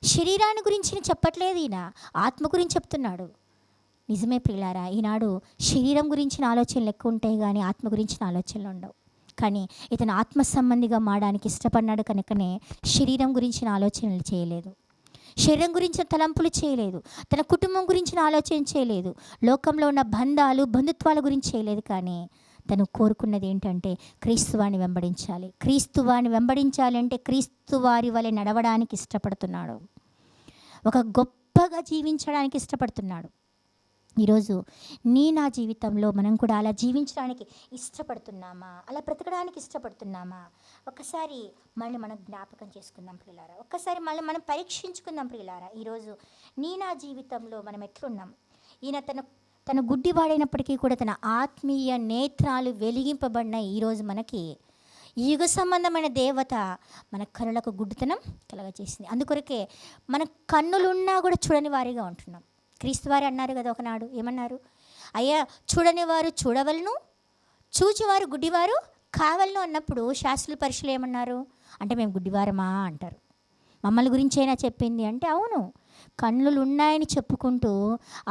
శరీరాన్ని గురించి చెప్పట్లేదు, ఈయన ఆత్మ గురించి చెప్తున్నాడు. నిజమే ప్రియులారా, ఈనాడు శరీరం గురించిన ఆలోచనలు ఎక్కువ ఉంటాయి కానీ ఆత్మ గురించిన ఆలోచనలు ఉండవు. కానీ ఇతను ఆత్మ సంబంధిగా మారడానికి ఇష్టపడినాడు కనుకనే శరీరం గురించిన ఆలోచనలు చేయలేదు, శరీరం గురించిన తలంపులు చేయలేదు, తన కుటుంబం గురించిన ఆలోచన చేయలేదు, లోకంలో ఉన్న బంధాలు బంధుత్వాల గురించి చేయలేదు. కానీ తను కోరుకున్నది ఏంటంటే క్రీస్తువాని వెంబడించాలి. క్రీస్తువాని వెంబడించాలి అంటే క్రీస్తు వారి వలె నడవడానికి ఇష్టపడుతున్నాడు, ఒక గొప్పగా జీవించడానికి ఇష్టపడుతున్నాడు. ఈరోజు నా జీవితంలో మనం కూడా అలా జీవించడానికి ఇష్టపడుతున్నామా? అలా బ్రతకడానికి ఇష్టపడుతున్నామా? ఒక్కసారి మళ్ళీ మనం జ్ఞాపకం చేసుకుందాం ప్రియులారా, ఒక్కసారి మళ్ళీ మనం పరీక్షించుకుందాం ప్రియులారా. ఈరోజు నా జీవితంలో మనం ఎట్లున్నాం? ఈయన తన గుడ్డివాడైనప్పటికీ కూడా తన ఆత్మీయ నేత్రాలు వెలిగింపబడిన ఈరోజు మనకి యుగ సంబంధమైన దేవత మన కనులకు గుడ్డితనం కలగజేసింది. అందుకొరకే మన కన్నులున్నా కూడా చూడని వారిగా ఉంటున్నాం. క్రీస్తు వారు అన్నారు కదా ఒకనాడు, ఏమన్నారు? అయ్యా చూడని వారు చూడవలను, చూచివారు గుడ్డివారు కావలను అన్నప్పుడు శాస్త్రులు పరీక్షలు ఏమన్నారు? అంటే మేము గుడ్డివారమా అంటారు. మమ్మల్ని గురించి అయినా చెప్పింది అంటే అవును, కన్నులు ఉన్నాయని చెప్పుకుంటూ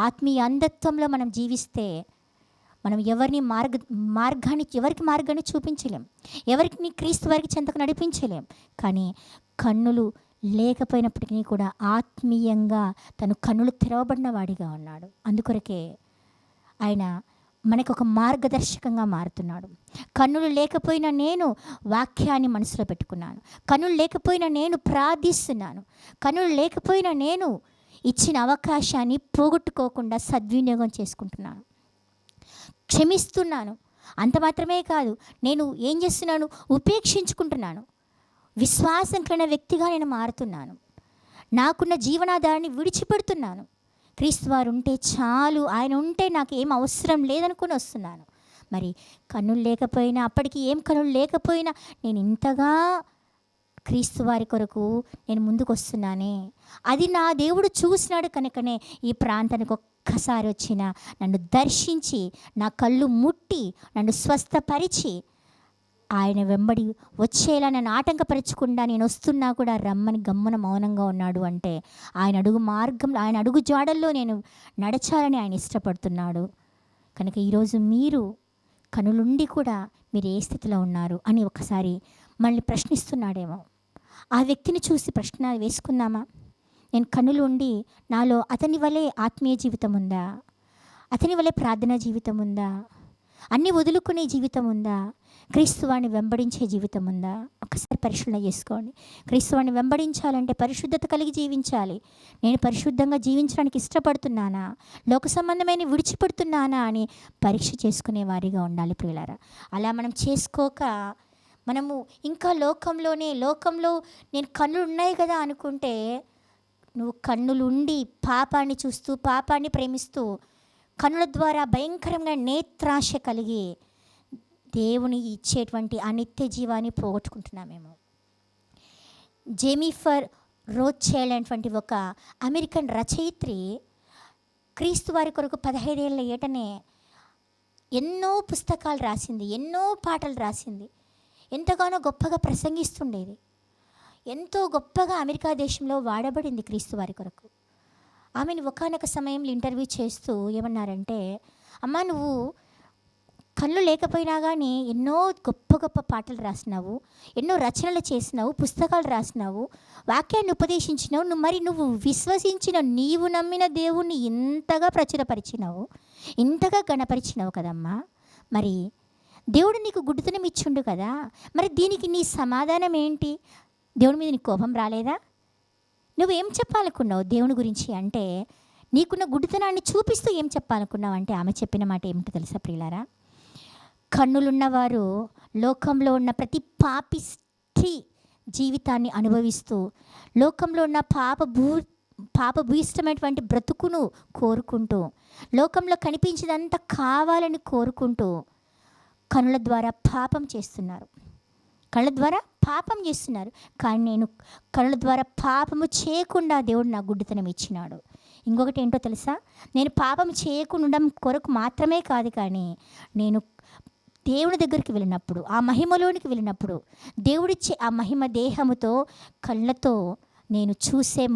ఆత్మీయ అంధత్వంలో మనం జీవిస్తే మనం ఎవరికి మార్గాన్ని చూపించలేం, ఎవరికి క్రీస్తు వారికి చెంతకు నడిపించలేం. కానీ కన్నులు లేకపోయినప్పటికీ కూడా ఆత్మీయంగా తను కన్నులు తెరవబడిన వాడిగా ఉన్నాడు. అందుకొరకే ఆయన మనకు ఒక మార్గదర్శకంగా మారుతున్నాడు. కన్నులు లేకపోయినా నేను వాక్యాన్ని మనసులో పెట్టుకున్నాను, కన్నులు లేకపోయినా నేను ప్రార్థిస్తున్నాను, కన్నులు లేకపోయినా నేను ఇచ్చిన అవకాశాన్ని పోగొట్టుకోకుండా సద్వినియోగం చేసుకుంటున్నాను, క్షమిస్తున్నాను. అంత మాత్రమే కాదు, నేను ఏం చేస్తున్నాను? ఉపేక్షించుకుంటున్నాను. విశ్వాసం కలిగిన వ్యక్తిగా నేను మారుతున్నాను, నాకున్న జీవనాధారాన్ని విడిచిపెడుతున్నాను. క్రీస్తు వారు ఉంటే చాలు, ఆయన ఉంటే నాకు ఏం అవసరం లేదనుకుని వస్తున్నాను. మరి కన్నులు లేకపోయినా, అప్పటికి ఏం కన్నులు లేకపోయినా నేను ఇంతగా క్రీస్తు వారి కొరకు నేను ముందుకు వస్తున్నానే, అది నా దేవుడు చూసినాడు కనుకనే ఈ ప్రాంతానికి ఒక్కసారి వచ్చిన నన్ను దర్శించి, నా కళ్ళు ముట్టి, నన్ను స్వస్థపరిచి, ఆయన వెంబడి వచ్చేలా నన్ను ఆటంకపరచకుండా నేను వస్తున్నా కూడా రమ్మని గమ్మున మౌనంగా ఉన్నాడు అంటే ఆయన అడుగు మార్గంలో, ఆయన అడుగు జాడల్లో నేను నడచాలని ఆయన ఇష్టపడుతున్నాడు. కనుక ఈరోజు మీరు కనులుండి కూడా మీరు ఏ స్థితిలో ఉన్నారు అని ఒకసారి మళ్ళీ ప్రశ్నిస్తున్నాడేమో. ఆ వ్యక్తిని చూసి ప్రశ్న వేసుకుందామా? నేను కన్నులు ఉండి నాలో అతని వలె ఆత్మీయ జీవితం ఉందా? అతని వలె ప్రార్థనా జీవితం ఉందా? అన్నీ వదులుకునే జీవితం ఉందా? క్రీస్తువాన్ని వెంబడించే జీవితం ఉందా? ఒకసారి పరిశీలన చేసుకోండి. క్రీస్తువాన్ని వెంబడించాలంటే పరిశుద్ధత కలిగి జీవించాలి. నేను పరిశుద్ధంగా జీవించడానికి ఇష్టపడుతున్నానా, లోక సంబంధమైన విడిచిపెడుతున్నానా అని పరీక్ష చేసుకునే వారిగా ఉండాలి ప్రియులారా. అలా మనం చేసుకోక మనము ఇంకా లోకంలో నేను కన్నులు ఉన్నాయి కదా అనుకుంటే, నువ్వు కన్నులుండి పాపాన్ని చూస్తూ, పాపాన్ని ప్రేమిస్తూ, కన్నుల ద్వారా భయంకరంగా నేత్రాశ కలిగి దేవుని ఇచ్చేటువంటి ఆ నిత్య జీవాన్ని పోగొట్టుకుంటున్నామేమో. జెనిఫర్ రోత్చైల్డ్ అనేటువంటి ఒక అమెరికన్ రచయిత్రి క్రీస్తు వారి కొరకు 15 ఏళ్ల ఏటనే ఎన్నో పుస్తకాలు రాసింది, ఎన్నో పాటలు రాసింది, ఎంతగానో గొప్పగా ప్రసంగిస్తుండేది, ఎంతో గొప్పగా అమెరికా దేశంలో వాడబడింది క్రీస్తు వారి కొరకు. ఆమెను ఒకానొక సమయంలో ఇంటర్వ్యూ చేస్తూ ఏమన్నారంటే, అమ్మా నువ్వు కళ్ళు లేకపోయినా కానీ ఎన్నో గొప్ప గొప్ప పాటలు రాసినావు, ఎన్నో రచనలు చేసినావు, పుస్తకాలు రాసినావు, వాక్యాన్ని ఉపదేశించినావు, నువ్వు విశ్వసించిన, నీవు నమ్మిన దేవుణ్ణి ఇంతగా ప్రచురపరిచినావు, ఇంతగా గణపరిచినావు కదమ్మా. మరి దేవుడు నీకు గుడ్డితనం ఇచ్చిండు కదా, మరి దీనికి నీ సమాధానం ఏంటి? దేవుడి మీద నీకు కోపం రాలేదా? నువ్వేం చెప్పాలనుకున్నావు దేవుని గురించి అంటే, నీకున్న గుడ్డితనాన్ని చూపిస్తూ ఏం చెప్పాలనుకున్నావు అంటే, ఆమె చెప్పిన మాట ఏమిటో తెలుసా ప్రియులారా? కన్నులున్నవారు లోకంలో ఉన్న ప్రతి పాపిష్టి జీవితాన్ని అనుభవిస్తూ, లోకంలో ఉన్న పాపభూయిష్టమైనటువంటి బ్రతుకును కోరుకుంటూ, లోకంలో కనిపించేదంతా కావాలని కోరుకుంటూ కనుల ద్వారా పాపం చేస్తున్నారు, కళ్ళ ద్వారా పాపం చేస్తున్నారు. కానీ నేను కళ్ళ ద్వారా పాపము చేయకుండా దేవుడు నా గుడ్డితనం ఇచ్చినాడు. ఇంకొకటి ఏంటో తెలుసా? నేను పాపం చేయకుండా కొరకు మాత్రమే కాదు, కానీ నేను దేవుని దగ్గరికి వెళ్ళినప్పుడు, ఆ మహిమలోనికి వెళ్ళినప్పుడు, దేవుడిచ్చే ఆ మహిమ దేహముతో, కళ్ళతో నేను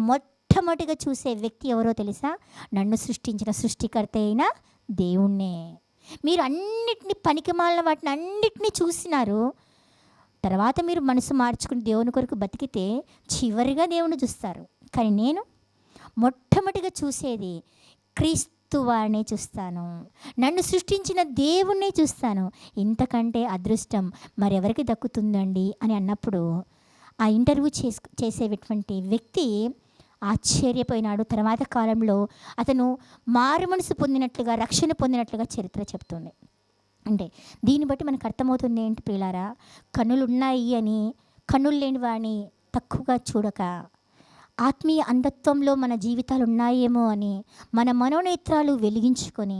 మొట్టమొదటిగా చూసే వ్యక్తి ఎవరో తెలుసా? నన్ను సృష్టించిన సృష్టికర్త అయిన దేవుణ్ణే. మీరు అన్నిటినీ, పనికిమాలిన వాటిని అన్నిటినీ చూసినారు, తర్వాత మీరు మనసు మార్చుకుని దేవుని కొరకు బతికితే చివరిగా దేవుని చూస్తారు. కానీ నేను మొట్టమొదటిగా చూసేది క్రీస్తు వారినే చూస్తాను, నన్ను సృష్టించిన దేవుణ్ణే చూస్తాను. ఇంతకంటే అదృష్టం మరెవరికి దక్కుతుందండి అని అన్నప్పుడు ఆ ఇంటర్వ్యూ చేసేటువంటి వ్యక్తి ఆశ్చర్యపోయినాడు. తర్వాత కాలంలో అతను మారు మనసు పొందినట్లుగా, రక్షణ పొందినట్లుగా చరిత్ర చెప్తుంది. అంటే దీన్ని బట్టి మనకు అర్థమవుతుంది ఏంటి ప్రియులారా? కన్నులు ఉన్నాయి అని కన్నులు లేని వాడిని తక్కువగా చూడక, ఆత్మీయ అంధత్వంలో మన జీవితాలు ఉన్నాయేమో అని మన మనోనేత్రాలు వెలిగించుకొని,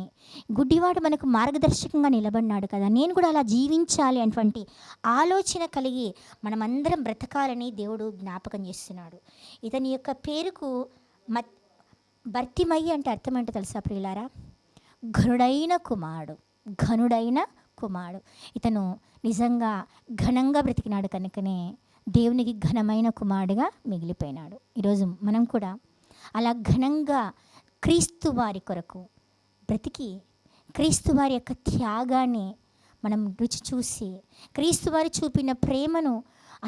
గుడ్డివాడు మనకు మార్గదర్శకంగా నిలబడినాడు కదా, నేను కూడా అలా జీవించాలి అటువంటి ఆలోచన కలిగి మనమందరం బ్రతకాలని దేవుడు జ్ఞాపకం చేస్తున్నాడు. ఇతని యొక్క పేరుకు బర్తిమయ్యి అంటే అర్థం ఏంటో తెలుసా ప్రియులారా? ఘనుడైన కుమారుడు. ఇతను నిజంగా ఘనంగా బ్రతికినాడు కనుకనే దేవునికి ఘనమైన కుమారుడుగా మిగిలిపోయినాడు. ఈరోజు మనం కూడా అలా ఘనంగా క్రీస్తు వారి కొరకు బ్రతికి, క్రీస్తు వారి యొక్క త్యాగాన్ని మనం రుచి చూసి, క్రీస్తు వారి చూపిన ప్రేమను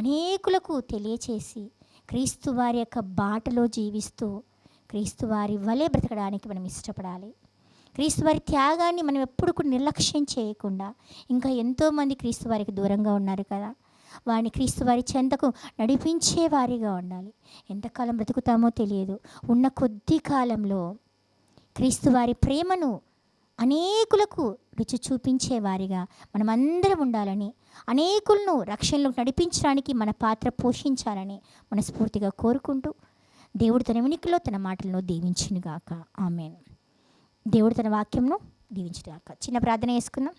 అనేకులకు తెలియచేసి, క్రీస్తు వారి యొక్క బాటలో జీవిస్తూ క్రీస్తు వారి వలె బ్రతకడానికి మనం ఇష్టపడాలి. క్రీస్తు వారి త్యాగాన్ని మనం ఎప్పుడు కూడా నిర్లక్ష్యం చేయకుండా, ఇంకా ఎంతోమంది క్రీస్తు వారికి దూరంగా ఉన్నారు కదా, వారిని క్రీస్తు వారి చెంతకు నడిపించే వారిగా ఉండాలి. ఎంతకాలం బ్రతుకుతామో తెలియదు. ఉన్న కొద్ది కాలంలో క్రీస్తు వారి ప్రేమను అనేకులకు రుచి చూపించే వారిగా మనమందరం ఉండాలని, అనేకులను రక్షణలోకి నడిపించడానికి మన పాత్ర పోషించాలని మనస్ఫూర్తిగా కోరుకుంటూ, దేవుడు తన వెనుకలో తన మాటలను దీవించునుగాక. ఆమేన్. దేవుడు తన వాక్యంను దీవించుగాక. చిన్న ప్రార్థన చేసుకుందాం.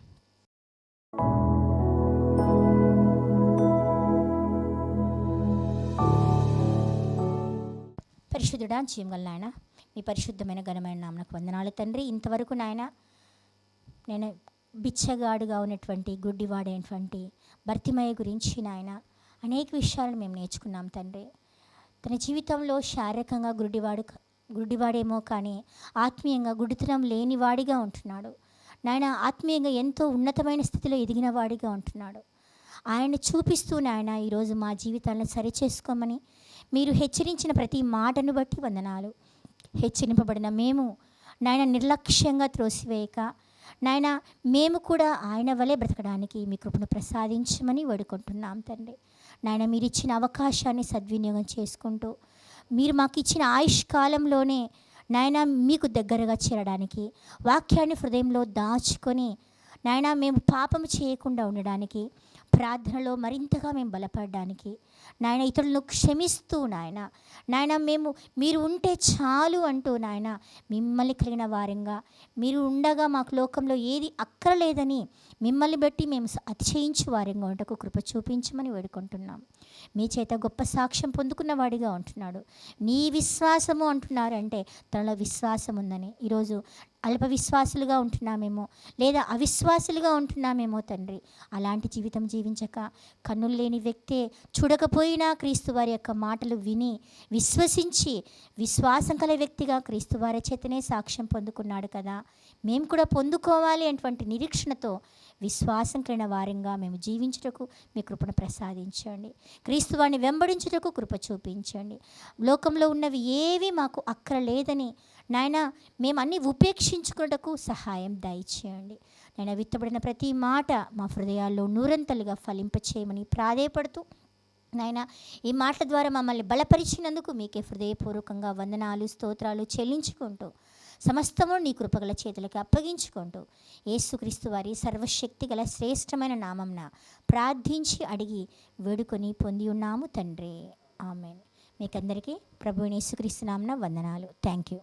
పరిశుద్ధుడా, జీవగల నాయన, మీ పరిశుద్ధమైన ఘనమైన నామమునకు వందనాలు తండ్రి. ఇంతవరకు నాయన నేను బిచ్చగాడుగా ఉన్నటువంటి గుడ్డివాడైనటువంటి భర్తిమయ్య గురించి నాయన అనేక విషయాలను మేము నేర్చుకున్నాం తండ్రి. తన జీవితంలో శారీరకంగా గుడ్డివాడేమో కానీ ఆత్మీయంగా గుడ్డితనం లేనివాడిగా ఉంటున్నాడు నాయన. ఆత్మీయంగా ఎంతో ఉన్నతమైన స్థితిలో ఎదిగిన వాడిగా ఉంటున్నాడు. ఆయన చూపిస్తూ నాయన ఈరోజు మా జీవితాలను సరిచేసుకోమని మీరు హెచ్చరించిన ప్రతి మాటను బట్టి వందనాలు. హెచ్చరింపబడిన మేము నాయన నిర్లక్ష్యంగా త్రోసివేయక నాయన మేము కూడా ఆయన వలె బ్రతకడానికి మీ కృపను ప్రసాదించమని వేడుకుంటున్నాం తండ్రి. నాయన మీరు ఇచ్చిన అవకాశాన్ని సద్వినియోగం చేసుకుంటూ మీరు మాకు ఇచ్చిన ఆయుష్కాలంలోనే నాయన మీకు దగ్గరగా చేరడానికి, వాక్యాన్ని హృదయంలో దాచుకొని నాయన మేము పాపము చేయకుండా ఉండడానికి, ప్రార్థనలో మరింతగా మేము బలపడడానికి నాయన ఇతరులను క్షమిస్తూ నాయన మీరు ఉంటే చాలు అంటూ నాయన మిమ్మల్ని కలిగిన వారంగా మీరు ఉండగా మాకు లోకంలో ఏది అక్కరలేదని మిమ్మల్ని బట్టి మేము అతిశయించు వారంగా ఉండకు కృప చూపించమని వేడుకుంటున్నాం. మీ చేత గొప్ప సాక్ష్యం పొందుకున్న వాడిగా ఉంటున్నాడు. నీ విశ్వాసము అంటున్నారంటే తనలో విశ్వాసం ఉందని. ఈరోజు అల్ప విశ్వాసులుగా ఉంటున్నామేమో, లేదా అవిశ్వాసులుగా ఉంటున్నామేమో తండ్రి. అలాంటి జీవితం జీవించక కన్నులు లేని వ్యక్తే చూడకపోయినా క్రీస్తు వారి యొక్క మాటలు విని విశ్వసించి విశ్వాసం కల వ్యక్తిగా క్రీస్తు వారి చేతనే సాక్ష్యం పొందుకున్నాడు కదా. మేము కూడా పొందుకోవాలి అటువంటి నిరీక్షణతో విశ్వాసం కలిగిన వారంగా మేము జీవించుటకు మీ కృపను ప్రసాదించండి. క్రీస్తు వారిని వెంబడించుటకు కృప చూపించండి. లోకంలో ఉన్నవి ఏవి మాకు అక్కర లేదని నాయన మేము అన్నీ ఉపేక్షించుకున్నటకు సహాయం దయచేయండి. నేను విత్తబడిన ప్రతి మాట మా హృదయాల్లో నూరంతలుగా ఫలింపచేయమని ప్రాధేయపడుతూ నాయన ఈ మాటల ద్వారా మమ్మల్ని బలపరిచినందుకు మీకే హృదయపూర్వకంగా వందనాలు స్తోత్రాలు చెల్లించుకుంటూ సమస్తము నీ కృపగల చేతులకి అప్పగించుకుంటూ యేసుక్రీస్తు వారి సర్వశక్తి గల శ్రేష్టమైన నామంన ప్రార్థించి అడిగి వేడుకొని పొంది ఉన్నాము తండ్రి. ఆమెన్. మీకందరికీ ప్రభువైన యేసుక్రీస్తు నామమున వందనాలు. Thank you.